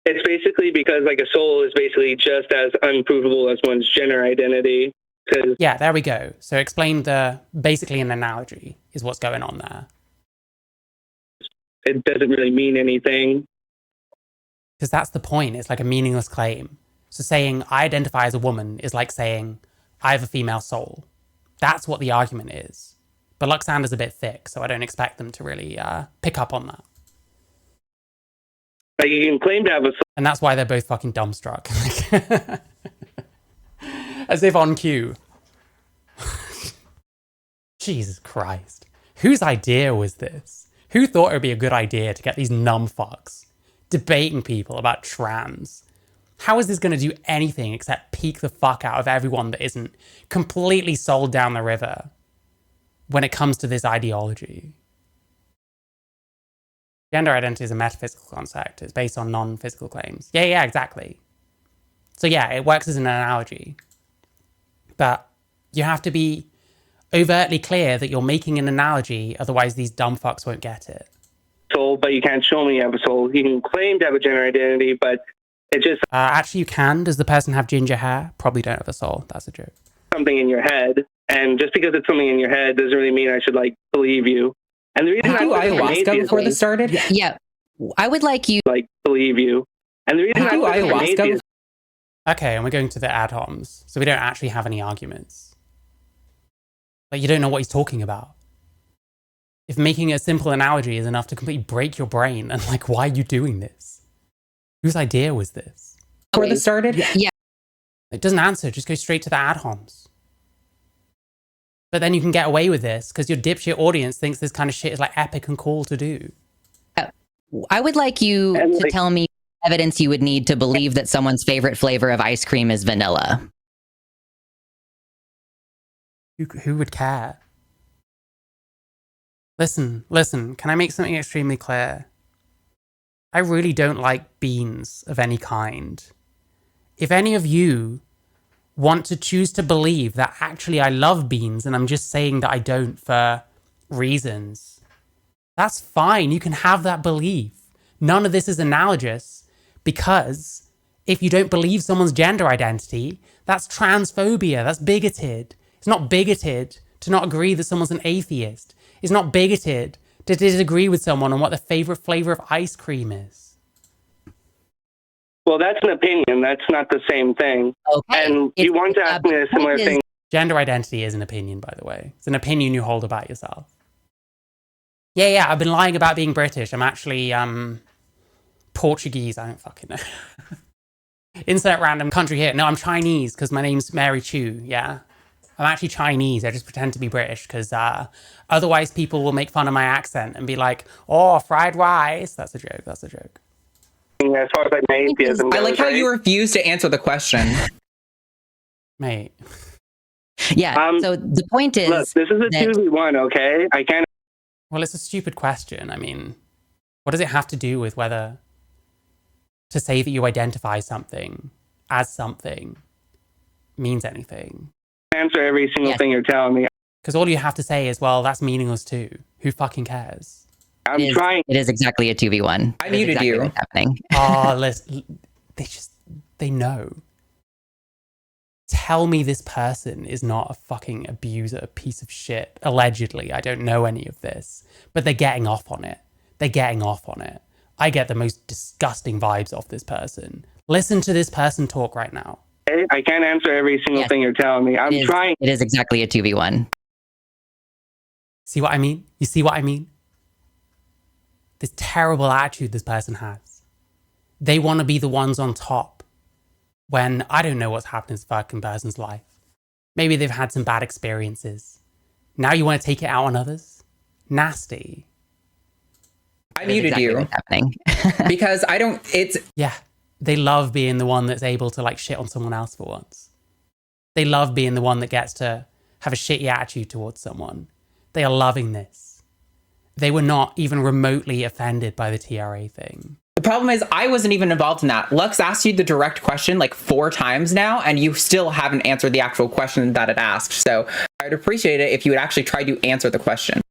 It's basically because like a soul is basically just as unprovable as one's gender identity. Because
Yeah, there we go. So explain basically an analogy is what's going on there.
it doesn't really mean anything.
Because that's the point. It's like a meaningless claim. So saying I identify as a woman is like saying I have a female soul. That's what the argument is. But Luxander's a bit thick, so I don't expect them to really pick up on that.
Like you can claim to have a soul.
And that's why they're both fucking dumbstruck. As if on cue. Jesus Christ. Whose idea was this? Who thought it would be a good idea to get these numb fucks debating people about trans? How is this going to do anything except peak the fuck out of everyone that isn't completely sold down the river when it comes to this ideology? Gender identity is a metaphysical concept. It's based on non-physical claims. Yeah, exactly. So yeah, it works as an analogy. But you have to be overtly clear that you're making an analogy, otherwise these dumb fucks won't get it.
Soul, but you can't show me you have a soul. You can claim to have a gender identity, but it's just
Actually, you can. Does the person have ginger hair? Probably don't have a soul. That's a joke.
something in your head. And just because it's something in your head doesn't really mean I should like believe you. And the reason
Did you do
I'm an
ayahuasca
atheist
before
is,
this started?
Yeah, I would like you.
like believe you. And the reason
Did you do
I'm an
ayahuasca?
atheist
Okay, and we're going to the ad homs. So we don't actually have any arguments. Like, you don't know what he's talking about. If making a simple analogy is enough to completely break your brain, and like, why are you doing this? Whose idea was this?
Before this started?
Yeah,
It doesn't answer, just go straight to the ad homs. But then you can get away with this because your dipshit audience thinks this kind of shit is like epic and cool to do.
I would like you
And,
to
like-
tell me evidence you would need to believe that someone's favorite flavor of ice cream is vanilla.
Who would care? Listen, can I make something extremely clear? I really don't like beans of any kind. If any of you want to choose to believe that actually I love beans and I'm just saying that I don't for reasons, that's fine. You can have that belief. None of this is analogous because if you don't believe someone's gender identity, that's transphobia. That's bigoted. It's not bigoted to not agree that someone's an atheist. It's not bigoted to disagree with someone on what their favorite flavor of ice cream is.
well, that's an opinion. That's not the same thing.
Okay.
And you want to ask me a similar thing.
Gender identity is an opinion, by the way. It's an opinion you hold about yourself. Yeah, I've been lying about being British. I'm actually Portuguese. I don't fucking know. Insert random country here. No, I'm Chinese because my name's Mary Chu. Yeah. I'm actually Chinese. I just pretend to be British because otherwise people will make fun of my accent and be like, oh, fried rice. That's a joke. That's a joke.
As far as like my atheism
I
goes,
like how
right?
you refuse to answer the question.
Mate.
Yeah. So the point is,
Look, this is a
that-
2v1, okay? I can't.
Well, it's a stupid question. I mean, what does it have to do with whether to say that you identify something as something means anything?
Answer every single
Yes.
thing you're telling me.
Because all you have to say is, well, that's meaningless too. Who fucking cares?
I'm
it is,
trying.
it is exactly a 2v1.
I
It is
muted
exactly
you.
what's happening.
Oh, they know. Tell me this person is not a fucking abuser, piece of shit. Allegedly, I don't know any of this, but they're getting off on it. They're getting off on it. I get the most disgusting vibes off this person. Listen to this person talk right now.
Okay? I can't answer every single thing you're telling me. I'm trying.
It is exactly a 2v1.
See what I mean? You see what I mean? This terrible attitude this person has. They want to be the ones on top when I don't know what's happened in this fucking person's life. Maybe they've had some bad experiences. Now you want to take it out on others? Nasty.
I muted you because I don't,
yeah, they love being the one that's able to like shit on someone else for once. They love being the one that gets to have a shitty attitude towards someone. They are loving this. They were not even remotely offended by the TRA thing.
The problem is I wasn't even involved in that. Lux asked you the direct question like 4 times now, and you still haven't answered the actual question that it asked. So I'd appreciate it if you would actually try to answer the question.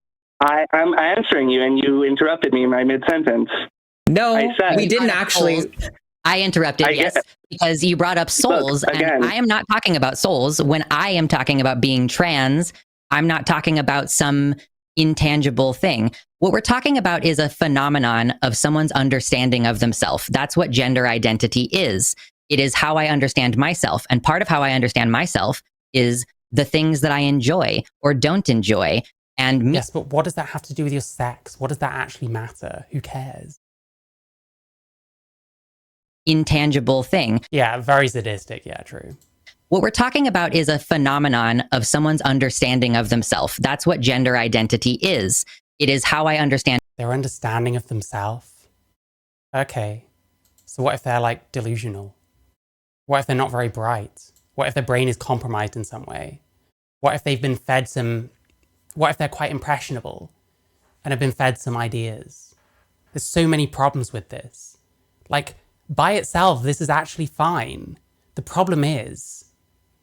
I'm answering you, and you interrupted me in my mid-sentence.
No, we didn't actually.
I interrupted, yes, because you brought up souls,
Look, again,
and I am not talking about souls. When I am talking about being trans, I'm not talking about some intangible thing. What we're talking about is a phenomenon of someone's understanding of themselves. That's what gender identity is. It is how I understand myself. And part of how I understand myself is the things that I enjoy or don't enjoy. And
yes, but what does that have to do with your sex? What does that actually matter? Who cares?
Intangible thing.
Yeah, very sadistic. Yeah, true.
What we're talking about is a phenomenon of someone's understanding of themselves. That's what gender identity is. It is how I understand
their understanding of themselves. Okay. So what if they're like delusional? What if they're not very bright? What if their brain is compromised in some way? What if they've been fed what if they're quite impressionable and have been fed some ideas? There's so many problems with this. Like, by itself, this is actually fine. The problem is,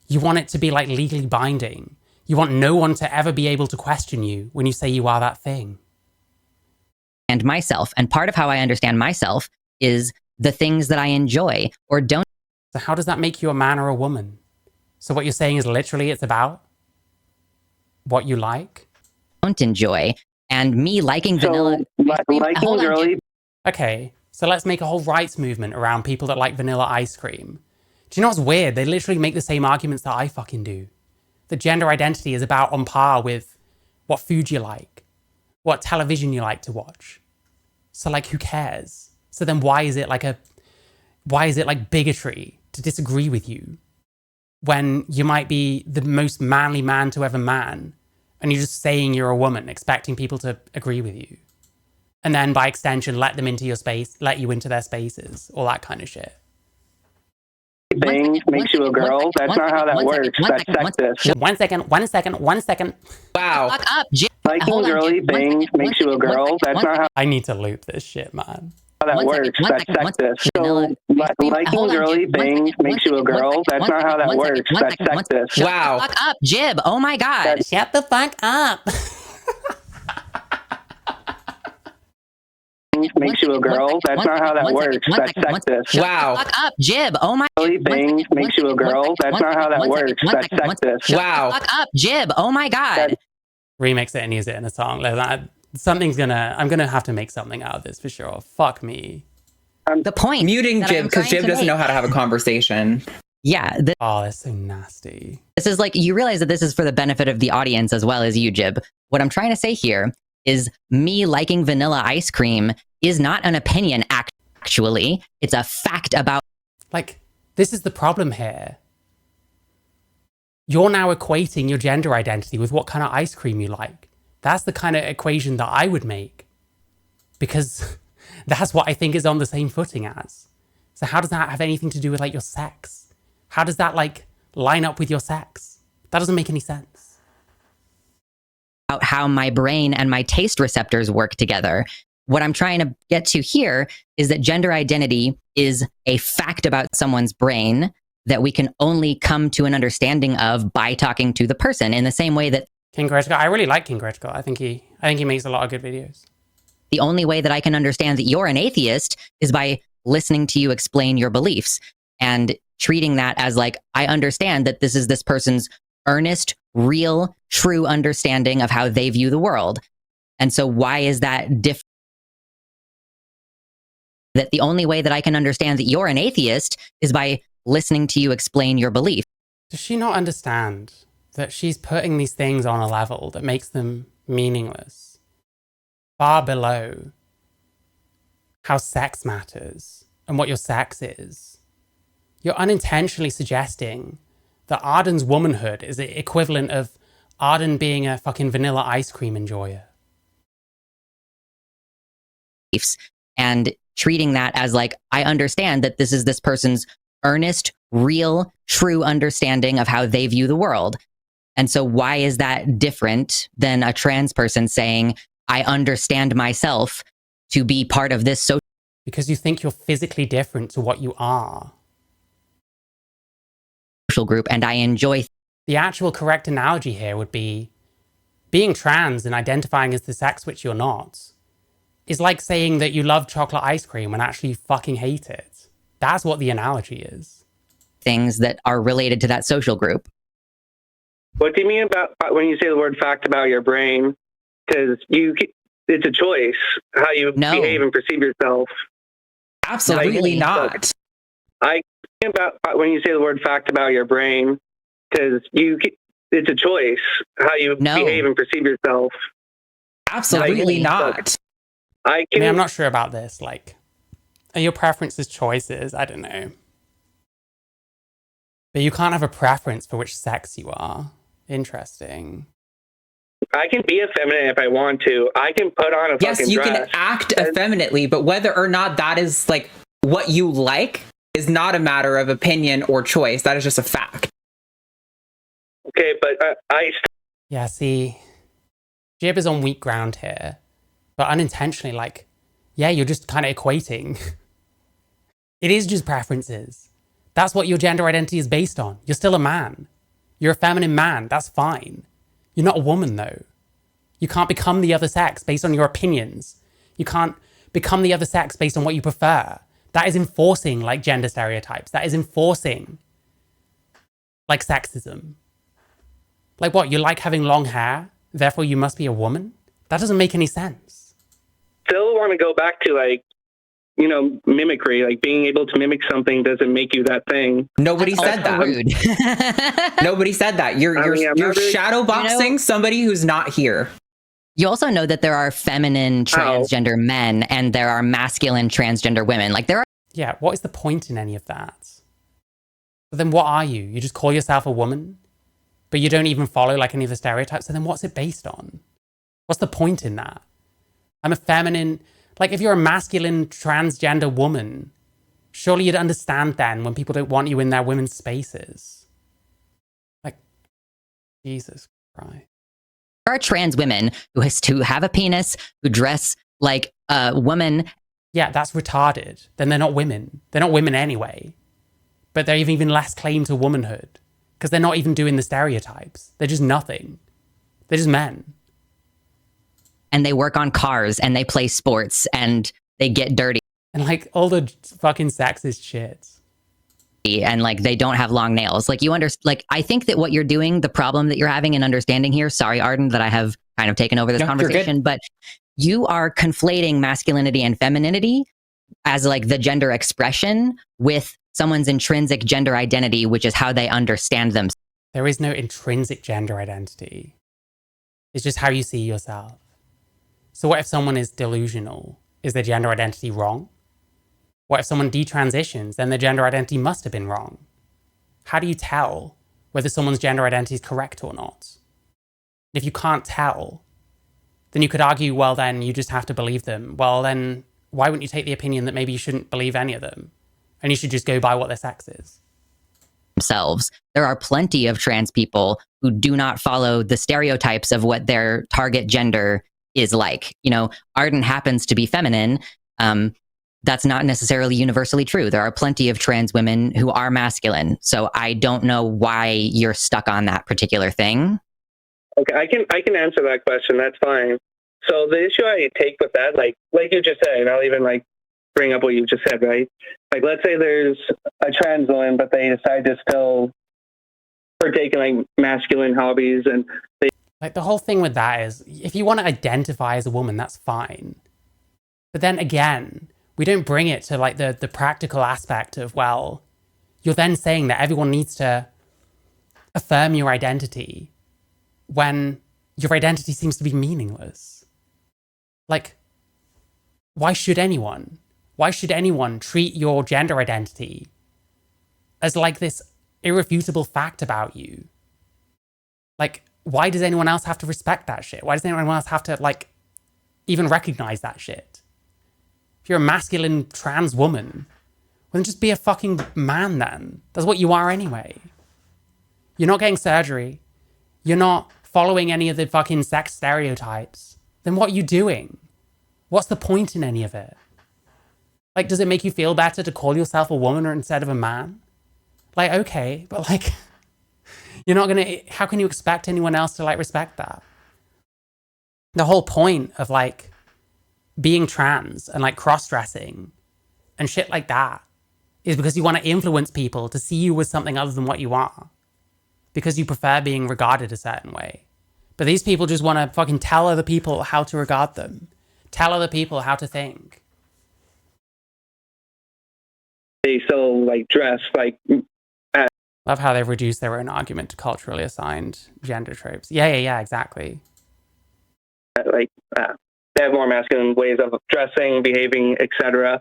you want it to be like legally binding. You want no one to ever be able to question you when you say you are that thing.
And myself. And part of how I understand myself is the things that I enjoy or don't.
So how does that make you a man or a woman? So what you're saying is literally it's about what you like?
Don't enjoy. And me liking vanilla.
Liking girly.
Okay, so let's make a whole rights movement around people that like vanilla ice cream. Do you know what's weird? They literally make the same arguments that I fucking do. The gender identity is about on par with what food you like, what television you like to watch. So like, who cares? So then why is it like bigotry to disagree with you when you might be the most manly man to ever man and you're just saying you're a woman, expecting people to agree with you? And then by extension, let them into your space, let you into their spaces, all that kind of shit.
Thing makes you a girl. That's not how that works. That's sexist.
1 second. 1 second.
Wow.
Fuck up, Jim.
Liking girly things makes you a girl. That's not how
I need to loop this shit, man.
that works. That's sexist. So liking girly things makes you a girl. That's not how that works. That's sexist.
Wow.
Fuck up, Jib. Oh my God.
Shut the fuck up.
Makes you a girl. That's not how that works. That's sexist.
Wow.
Fuck up, Jib. Oh my.
Things makes you a girl. That's not how that works. That's sexist.
Wow.
Fuck up, Jib. Oh my God.
Remix it and use it in a song. Like that. I'm gonna have to make something out of this for sure. Fuck me.
The point.
Muting Jib because Jib doesn't know how to have a conversation.
Yeah.
Oh, that's so nasty.
This is like, you realize that this is for the benefit of the audience as well as you, Jib. What I'm trying to say here is me liking vanilla ice cream is not an opinion, actually. It's a fact about...
Like, this is the problem here. You're now equating your gender identity with what kind of ice cream you like. That's the kind of equation that I would make. Because that's what I think is on the same footing as. So how does that have anything to do with, like, your sex? How does that, like, line up with your sex? That doesn't make any sense.
About how my brain and my taste receptors work together. What I'm trying to get to here is that gender identity is a fact about someone's brain that we can only come to an understanding of by talking to the person, in the same way that
King Critical, I really like King Critical. I think he makes a lot of good videos.
The only way that I can understand that you're an atheist is by listening to you explain your beliefs and treating that as like, I understand that this is this person's earnest, real, true understanding of how they view the world. And so why is that different? That the only way that I can understand that you're an atheist is by listening to you explain your belief.
Does she not understand that she's putting these things on a level that makes them meaningless, far below how sex matters and what your sex is? You're unintentionally suggesting that Arden's womanhood is the equivalent of Arden being a fucking vanilla ice cream enjoyer.
And treating that as like, I understand that this is this person's earnest, real, true understanding of how they view the world. And so why is that different than a trans person saying, I understand myself to be part of this social?
Because you think you're physically different to what you are.
Group, and I enjoy.
The actual correct analogy here would be being trans and identifying as the sex which you're not is like saying that you love chocolate ice cream when actually you fucking hate it. That's what the analogy is.
Things that are related to that social group.
What do you mean about when you say the word fact about your brain? Because it's a choice how you behave and perceive yourself.
Absolutely not.
I about when you say the word fact about your brain, because it's a choice how you behave and perceive yourself.
Absolutely not.
I mean, I'm not sure about this. Like, are your preferences choices? I don't know. But you can't have a preference for which sex you are. Interesting.
I can be effeminate if I want to. I can put on a fucking dress.
Yes, you can act effeminately, but whether or not that is like what you like is not a matter of opinion or choice. That is just a fact.
Okay, but
Yeah, see, Jib is on weak ground here, but unintentionally, like, yeah, you're just kind of equating. It is just preferences. That's what your gender identity is based on. You're still a man. You're a feminine man. That's fine. You're not a woman, though. You can't become the other sex based on your opinions. You can't become the other sex based on what you prefer. That is enforcing, like, gender stereotypes. That is enforcing, like, sexism. Like, what? You like having long hair, therefore you must be a woman? That doesn't make any sense.
Still want to go back to, like, you know, mimicry. Like, being able to mimic something doesn't make you that thing.
Nobody said that.
Rude.
Nobody said that. You're really shadow boxing somebody who's not here.
You also know that there are feminine transgender men and there are masculine transgender women. Like, there are.
Yeah, what is the point in any of that? But then what are you? You just call yourself a woman, but you don't even follow, like, any of the stereotypes. So then what's it based on? What's the point in that? I'm a feminine. Like, if you're a masculine transgender woman, surely you'd understand then when people don't want you in their women's spaces. Like, Jesus Christ.
There are trans women who have a penis, who dress like a woman.
Yeah, that's retarded. Then they're not women. They're not women anyway. But they're even less claim to womanhood because they're not even doing the stereotypes. They're just nothing. They're just men.
And they work on cars and they play sports and they get dirty.
And, like, all the fucking sexist shit.
And, like, they don't have long nails. Like, I think that what you're doing, the problem that you're having in understanding here, sorry, Arden, that I have kind of taken over this conversation, but you are conflating masculinity and femininity as, like, the gender expression with someone's intrinsic gender identity, which is how they understand them.
There is no intrinsic gender identity. It's just how you see yourself. So what if someone is delusional? Is their gender identity wrong? What if someone detransitions? Then their gender identity must have been wrong. How do you tell whether someone's gender identity is correct or not? If you can't tell, then you could argue, well, then you just have to believe them. Well, then why wouldn't you take the opinion that maybe you shouldn't believe any of them? And you should just go by what their sex is?
Themselves. There are plenty of trans people who do not follow the stereotypes of what their target gender is like. You know, Arden happens to be feminine. That's not necessarily universally true. There are plenty of trans women who are masculine. So I don't know why you're stuck on that particular thing.
Okay, I can answer that question. That's fine. So the issue I take with that, like you just said, and I'll even, like, bring up what you just said, right? Like, let's say there's a trans woman, but they decide to still partake in, like, masculine hobbies, and they.
Like, the whole thing with that is, if you want to identify as a woman, that's fine. But then again, we don't bring it to, like, the practical aspect of, well, you're then saying that everyone needs to affirm your identity when your identity seems to be meaningless. Like, why should anyone treat your gender identity as like this irrefutable fact about you? Like, why does anyone else have to respect that shit? Why does anyone else have to, like, even recognize that shit? If you're a masculine trans woman, well, then just be a fucking man then. That's what you are anyway. You're not getting surgery. You're not following any of the fucking sex stereotypes. Then what are you doing? What's the point in any of it? Like, does it make you feel better to call yourself a woman instead of a man? Like, okay, but like, you're not gonna, how can you expect anyone else to like respect that? The whole point of like being trans and like cross-dressing and shit like that is because you want to influence people to see you as something other than what you are. Because you prefer being regarded a certain way. But these people just want to fucking tell other people how to regard them. Tell other people how to think.
They still like dress like.
Love how they've reduced their own argument to culturally assigned gender tropes. Yeah, exactly.
They have more masculine ways of dressing, behaving, etc.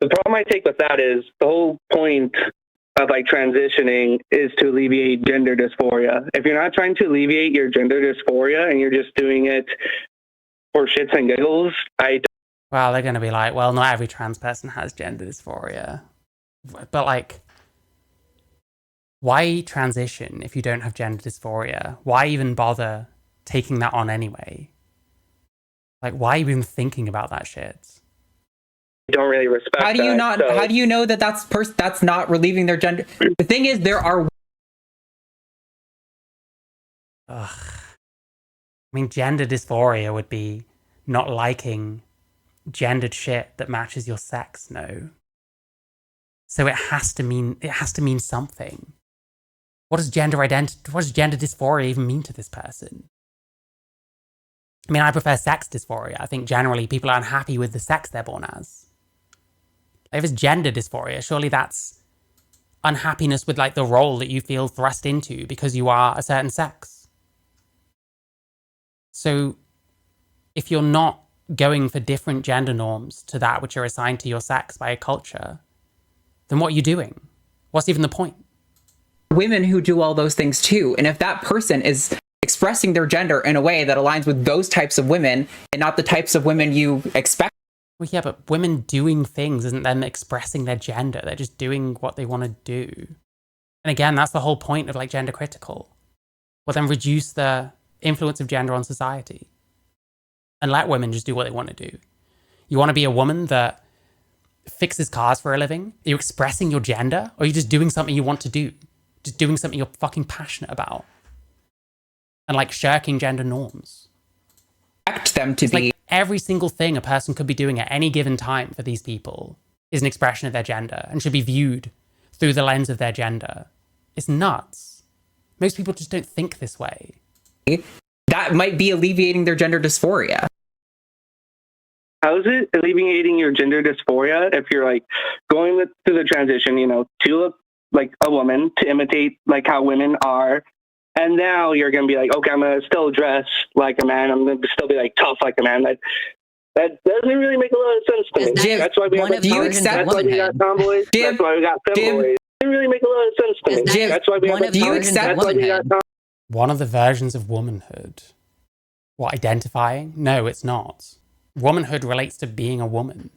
The problem I take with that is the whole point of like transitioning is to alleviate gender dysphoria. If you're not trying to alleviate your gender dysphoria and you're just doing it for shits and giggles,
well, they're going to be like, well, not every trans person has gender dysphoria. But like, why transition if you don't have gender dysphoria? Why even bother taking that on anyway? Like, why even thinking about that shit?
Don't really respect
how do you not so. How do you know that that's not relieving their gender? The thing is, there are
I mean, gender dysphoria would be not liking gendered shit that matches your sex, no? So it has to mean something. What does gender dysphoria even mean to this person? I mean, I prefer sex dysphoria. I think generally people are unhappy with the sex they're born as. If it's gender dysphoria, surely that's unhappiness with like the role that you feel thrust into because you are a certain sex. So if you're not going for different gender norms to that which are assigned to your sex by a culture, then what are you doing? What's even the point?
Women who do all those things too. And if that person is expressing their gender in a way that aligns with those types of women and not the types of women you expect.
Well, yeah, but women doing things isn't them expressing their gender. They're just doing what they want to do. And again, that's the whole point of like gender critical. Well, then reduce the influence of gender on society and let women just do what they want to do. You want to be a woman that fixes cars for a living? Are you expressing your gender? Or are you just doing something you want to do? Just doing something you're fucking passionate about? And like shirking gender norms.
Expect them to be.
Like every single thing a person could be doing at any given time for these people is an expression of their gender and should be viewed through the lens of their gender. It's nuts. Most people just don't think this way.
That might be alleviating their gender dysphoria.
How is it alleviating your gender dysphoria if you're like going through the transition, to look like a woman, to imitate like how women are, and now you're going to be like, okay, I'm going to still dress like a man. I'm going to still be like tough like a man. That doesn't really make a lot of sense to me.
Jib,
that's why we have
do you accept
that's why we got tomboys. That's why we got femboys. It doesn't really make a lot of sense to me.
Jib,
that's why we have
do you accept
one of the versions of womanhood? What, identifying? No, it's not. Womanhood relates to being a woman.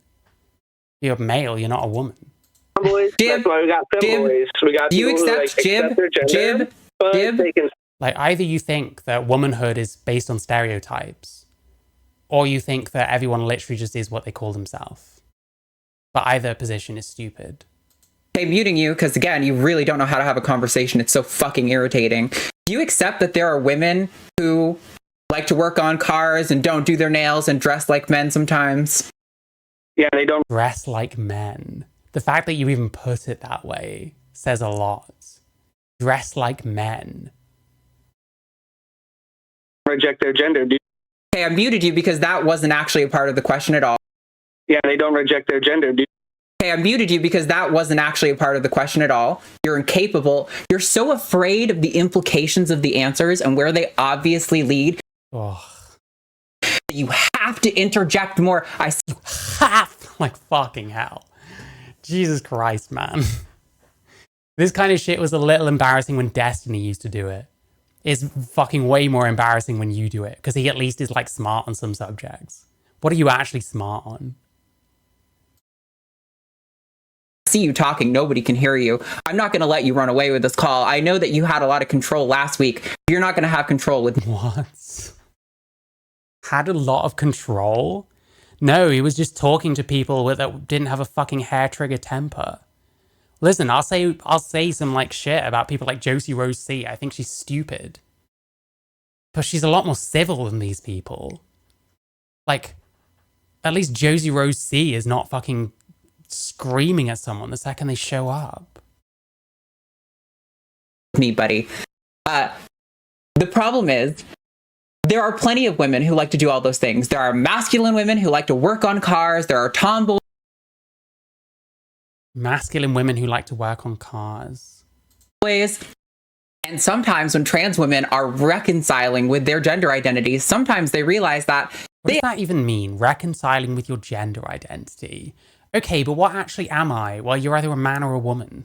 You're a male, you're not a woman.
Tomboys, that's why we got femboys. We got
do you accept Jib?
Like, either you think that womanhood is based on stereotypes, or you think that everyone literally just is what they call themselves. But either position is stupid.
Okay, muting you, because again, you really don't know how to have a conversation. It's so fucking irritating. Do you accept that there are women who like to work on cars and don't do their nails and dress like men sometimes?
Yeah, they don't
dress like men. The fact that you even put it that way says a lot. Dress like men.
Reject their gender.
Okay, I muted you because that wasn't actually a part of the question at all.
Yeah, they don't reject their gender.
Okay, Hey, I muted you because that wasn't actually a part of the question at all. You're incapable. You're so afraid of the implications of the answers and where they obviously lead.
Oh.
You have to interject more.
Like fucking hell. Jesus Christ, man. This kind of shit was a little embarrassing when Destiny used to do it. It's fucking way more embarrassing when you do it, because he at least is like smart on some subjects. What are you actually smart on?
See you talking, nobody can hear you. I'm not going to let you run away with this call. I know that you had a lot of control last week. You're not going to have control with
What? Had a lot of control? No, he was just talking to people that didn't have a fucking hair trigger temper. Listen, I'll say some like shit about people like Josie Rose C. I think she's stupid. But she's a lot more civil than these people. Like, at least Josie Rose C is not fucking screaming at someone the second they show up.
me, buddy. The problem is, there are plenty of women who like to do all those things. There are masculine women who like to work on cars. There are tomboys.
Masculine women who like to work on cars.
And sometimes when trans women are reconciling with their gender identities, sometimes they realize that
What does that even mean? Reconciling with your gender identity? Okay, but what actually am I? Well, you're either a man or a woman.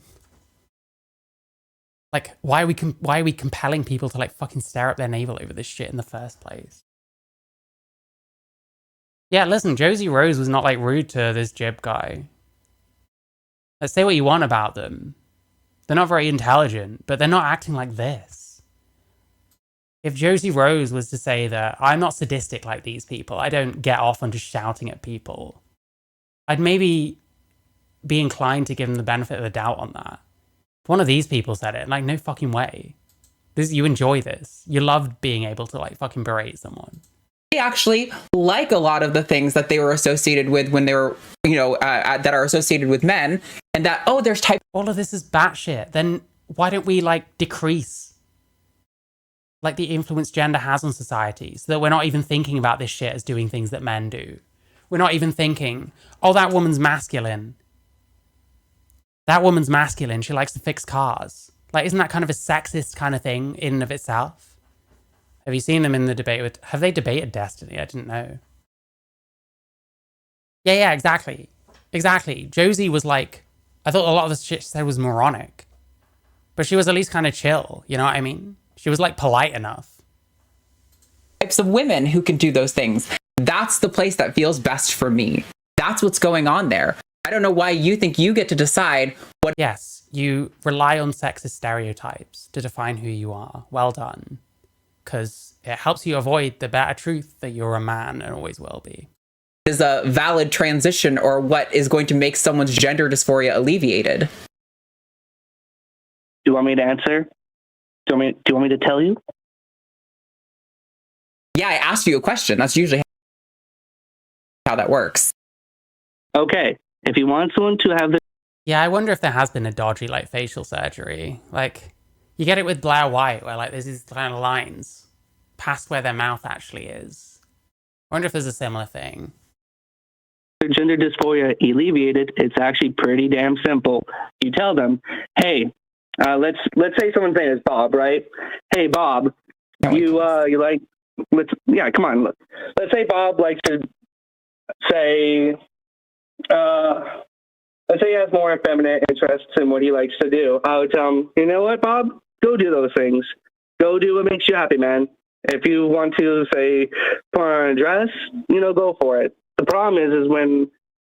Like, why are we compelling people to like fucking stare up their navel over this shit in the first place? Yeah, listen, Josie Rose was not like rude to this Jib guy. Let's say what you want about them. They're not very intelligent, but they're not acting like this. If Josie Rose was to say that I'm not sadistic like these people, I don't get off on just shouting at people, I'd maybe be inclined to give them the benefit of the doubt on that. If one of these people said it, like, no fucking way. You enjoy this. You loved being able to like fucking berate someone.
they actually like a lot of the things that they were associated with when they were, that are associated with men, and that, oh, there's type.
All of this is batshit. Then why don't we like decrease like the influence gender has on society, so that we're not even thinking about this shit as doing things that men do? We're not even thinking, oh, that woman's masculine. That woman's masculine. She likes to fix cars. Like, isn't that kind of a sexist kind of thing in and of itself? Have you seen them in the debate with... Have they debated Destiny? I didn't know. Yeah, exactly. Exactly. Josie was like... I thought a lot of the shit she said was moronic. But she was at least kind of chill. You know what I mean? She was like polite enough.
Types of women who can do those things. That's the place that feels best for me. That's what's going on there. I don't know why you think you get to decide what...
Yes, you rely on sexist stereotypes to define who you are. Well done. Because it helps you avoid the better truth that you're a man and always will be.
Is a valid transition, or what is going to make someone's gender dysphoria alleviated?
Do you want me to answer? Do you want me to tell you?
Yeah, I asked you a question. That's usually how that works.
Okay. If you want someone to have the...
Yeah, I wonder if there has been a dodgy like facial surgery. Like, you get it with Blair White, where like there's these kind of lines past where their mouth actually is. I wonder if there's a similar thing.
Gender dysphoria alleviated, it's actually pretty damn simple. You tell them, hey, let's say someone's name is Bob, right? Hey, Bob, you like, come on. Let's say Bob likes to say, let's say he has more effeminate interests in what he likes to do. I would tell him, you know what, Bob? Go do those things. Go do what makes you happy, man. If you want to, say, put on a dress, go for it. The problem is when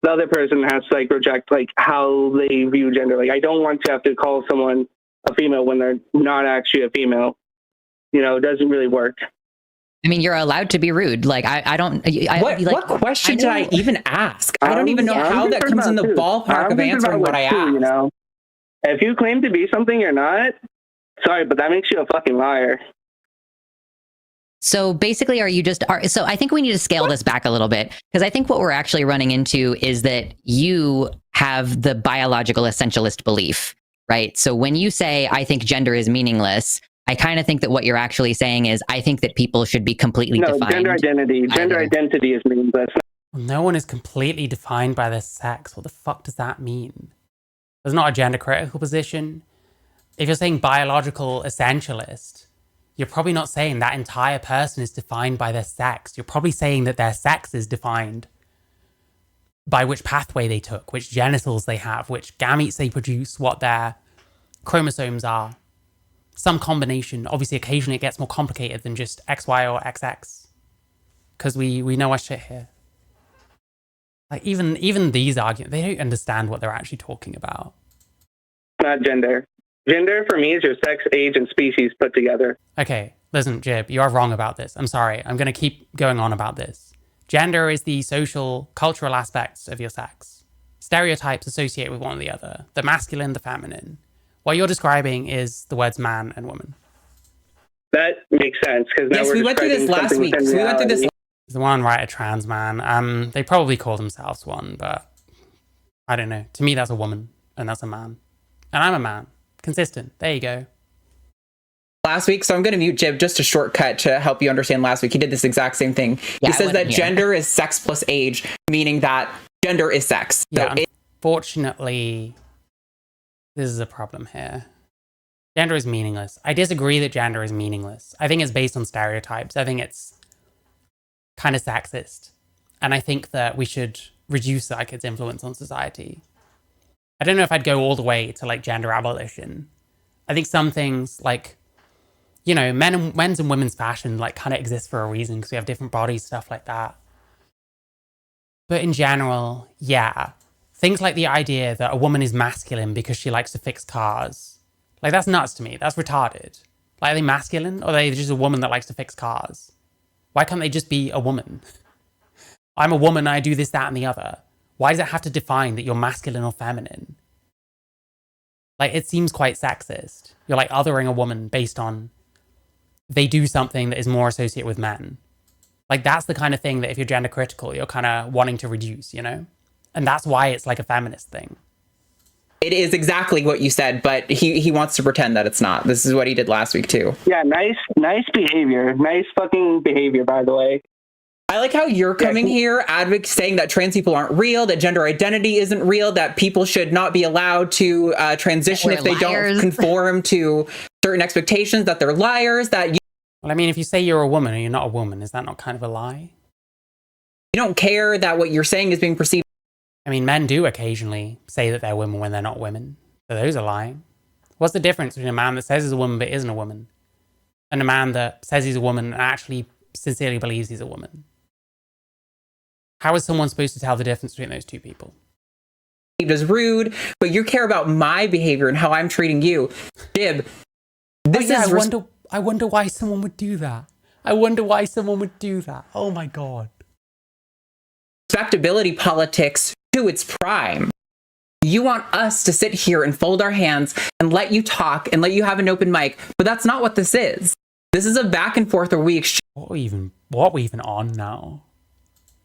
the other person has to, like, reject, like, how they view gender. Like, I don't want to have to call someone a female when they're not actually a female. It doesn't really work.
I mean, you're allowed to be rude. Like, I don't...
What question did I even ask? I don't even know how that comes in the ballpark of answering what I asked.
If you claim to be something you're not, sorry, but that makes you a fucking liar.
So basically, so I think we need to scale this back a little bit, because I think what we're actually running into is that you have the biological essentialist belief, right? So when you say, I think gender is meaningless, I kind of think that what you're actually saying is, I think that people should be completely defined.
Gender identity. Gender identity is meaningless.
No one is completely defined by their sex. What the fuck does that mean? There's not a gender critical position. If you're saying biological essentialist, you're probably not saying that entire person is defined by their sex. You're probably saying that their sex is defined by which pathway they took, which genitals they have, which gametes they produce, what their chromosomes are. Some combination. Obviously, occasionally it gets more complicated than just XY or XX. Because we know our shit here. Like, even these arguments, they don't understand what they're actually talking about.
Not gender. Gender for me is your sex, age, and species put together.
Okay, listen, Jib, you are wrong about this. I'm sorry. I'm going to keep going on about this. Gender is the social, cultural aspects of your sex. Stereotypes associate with one or the other. The masculine, the feminine. What you're describing is the words man and woman.
That makes sense, because now
Yes, we went through this last week. So we went through this.
The one right, a trans man. They probably call themselves one, but I don't know. To me, that's a woman, and that's a man. And I'm a man. Consistent. There you go.
Last week, so I'm going to mute Jib, just a shortcut to help you understand. Last week, he did this exact same thing.
Yeah,
He says that
here.
gender is sex plus age, meaning that gender is sex. So
Yeah, unfortunately, this is a problem here. Gender is meaningless. I disagree that gender is meaningless. I think it's based on stereotypes. I think it's kind of sexist. And I think that we should reduce its influence on society. I don't know if I'd go all the way to like gender abolition. I think some things like, you know, men's and women's fashion like kind of exists for a reason because we have different bodies, stuff like that. But in general, yeah. Things like the idea that a woman is masculine because she likes to fix cars. Like, that's nuts to me. That's retarded. Like, are they masculine or are they just a woman that likes to fix cars? Why can't they just be a woman? I'm a woman, I do this, that, and the other. Why does it have to define that you're masculine or feminine? Like, it seems quite sexist. You're like othering a woman based on they do something that is more associated with men. Like, that's the kind of thing that if you're gender critical, you're kind of wanting to reduce, you know? And that's why it's like a feminist thing.
It is exactly what you said, but he wants to pretend that it's not. This is what he did last week, too.
Yeah, nice behavior. Nice fucking behavior, by the way.
I like how you're coming here saying that trans people aren't real, that gender identity isn't real, that people should not be allowed to transition if they don't conform to certain expectations, that they're liars, that you
Well, I mean, if you say you're a woman and you're not a woman, is that not kind of a lie?
don't care that what you're saying is being perceived.
I mean, men do occasionally say that they're women when they're not women. So those are lying. What's the difference between a man that says he's a woman but isn't a woman and a man that says he's a woman and actually sincerely believes he's a woman? How is someone supposed to tell the difference between those two people?
As rude, but you care about my behavior and how I'm treating you. Jib, this
I wonder why someone would do that. I wonder why someone would do that. Oh my God.
respectability politics to its prime. You want us to sit here and fold our hands and let you talk and let you have an open mic, but that's not what this is. This is a back and forth where we
What are we even on now?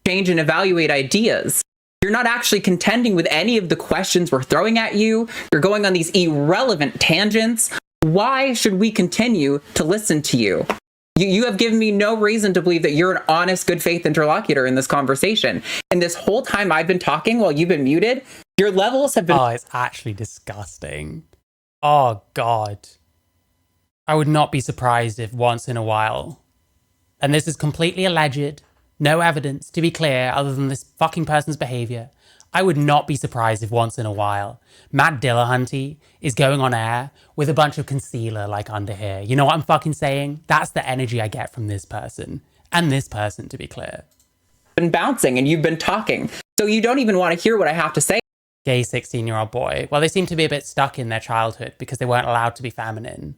exchange and evaluate ideas. You're not actually contending with any of the questions we're throwing at you. You're going on these irrelevant tangents. Why should we continue to listen to you? You have given me no reason to believe that you're an honest, good faith interlocutor in this conversation. And this whole time I've been talking while you've been muted, your levels have been...
Oh, it's actually disgusting. Oh, God. I would not be surprised if once in a while, and this is completely alleged, no evidence, to be clear, other than this fucking person's behavior, I would not be surprised if once in a while, Matt Dillahunty is going on air with a bunch of concealer like under here. You know what I'm fucking saying? That's the energy I get from this person. And this person, to be clear.
been bouncing and you've been talking. So you don't even want to hear what I have to say.
Gay 16-year-old boy. Well, they seem to be a bit stuck in their childhood because they weren't allowed to be feminine.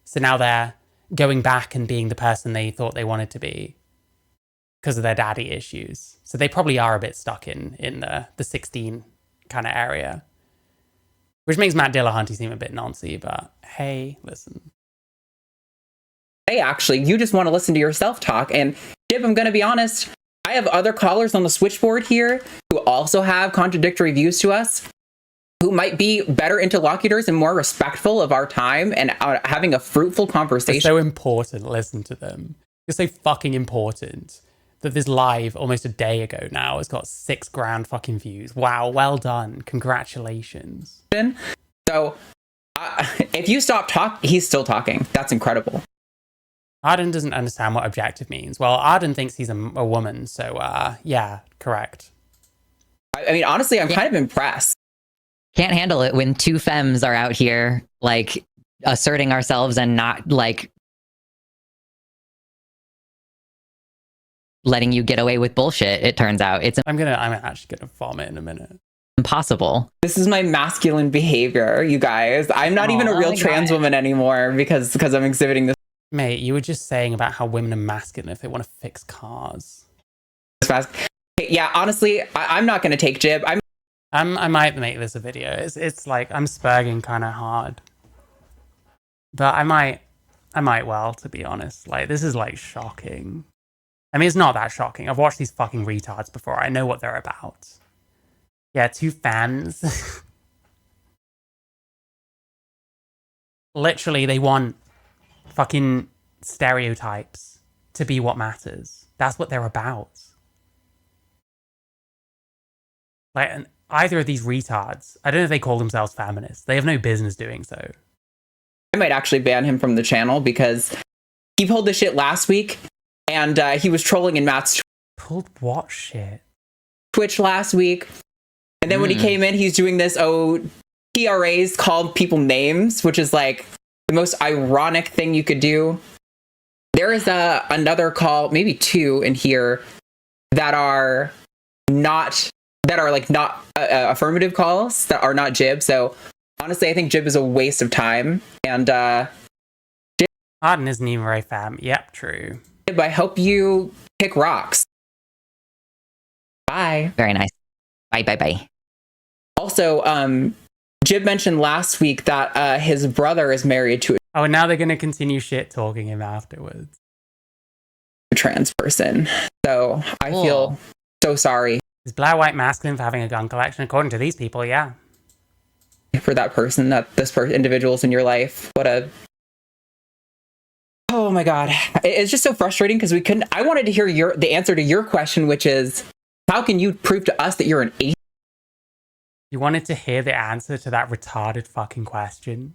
So now they're going back and being the person they thought they wanted to be because of their daddy issues. So they probably are a bit stuck in the 16 kind of area. Which makes Matt Dillahunty seem a bit noncy, but hey, listen.
Hey, actually, you just want to listen to yourself talk. And Jib, I'm going to be honest, I have other callers on the switchboard here who also have contradictory views to us, who might be better interlocutors and more respectful of our time and having a fruitful conversation.
They're so important, listen to them. You're so fucking important. that this live almost a day ago now has got 6 grand fucking views. Wow, well done. Congratulations.
So if you stop talking, he's still talking. That's incredible.
Arden doesn't understand what objective means. Well, Arden thinks he's a woman, so yeah, correct.
I mean, honestly, I'm kind of impressed.
Can't handle it when 2 femmes are out here like asserting ourselves and not like letting you get away with bullshit. It turns out it's
I'm actually gonna vomit in a minute.
impossible.
This is my masculine behavior, you guys. I'm not even a real trans woman anymore because I'm exhibiting this.
Mate, you were just saying about how women are masculine if they want to fix cars.
Yeah, honestly, I'm not going to take Jib.
I might make this a video. It's like I'm spurging kind of hard, but I might, well, to be honest. Like, this is like shocking. I mean, it's not that shocking. I've watched these fucking retards before. I know what they're about. Yeah, 2 fans. Literally, they want fucking stereotypes to be what matters. That's what they're about. Like, and either of these retards, I don't know if they call themselves feminists. They have no business doing so.
I might actually ban him from the channel because he pulled this shit last week and he was trolling in Matt's
Pulled what shit?
Twitch last week. And then when he came in, he's doing this, TRAs called people names, which is like the most ironic thing you could do. There is another call, maybe 2 in here that are not affirmative calls, that are not Jib. So honestly, I think Jib is a waste of time. And
Arden isn't even very fam. Yep, true.
Jib, I hope you pick rocks. Bye.
Very nice. Bye.
Also, Jib mentioned last week that his brother is married to
Oh, and now they're going to continue shit talking him afterwards.
a trans person. So I feel so sorry
Is Blair White masculine for having a gun collection? According to these people, yeah.
for that person, that this individual's in your life. Oh my God. It's just so frustrating because I wanted to hear the answer to your question, which is, how can you prove to us that you're an atheist?
You wanted to hear the answer to that retarded fucking question?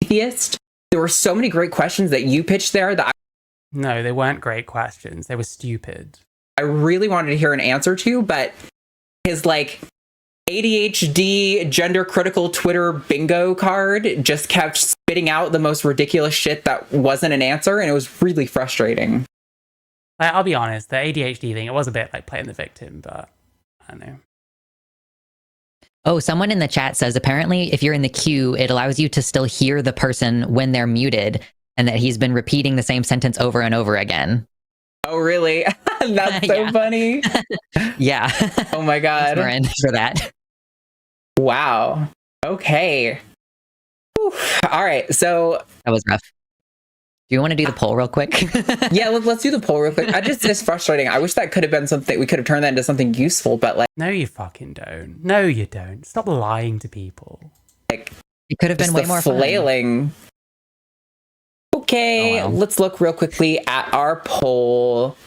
There were so many great questions that you pitched there that
No, they weren't great questions. They were stupid.
I really wanted to hear an answer to, but his like ADHD gender critical Twitter bingo card just kept spitting out the most ridiculous shit that wasn't an answer, and it was really frustrating.
Like, I'll be honest, the ADHD thing, it was a bit like playing the victim, but I don't know.
Oh, someone in the chat says apparently if you're in the queue, it allows you to still hear the person when they're muted, and that he's been repeating the same sentence over and over again.
Oh, really? That's so funny.
Yeah.
Oh my God.
We're in for that.
Wow. Okay. Whew. All right. So
That was rough. Do you want to do the poll real quick?
yeah, let's do the poll real quick. It's frustrating. I wish that could have been something, we could have turned that into something useful, but like.
No, you fucking don't. No, you don't. Stop lying to people.
Like,
it could have been way more
flailing. Fun. Okay, Let's look real quickly at our poll.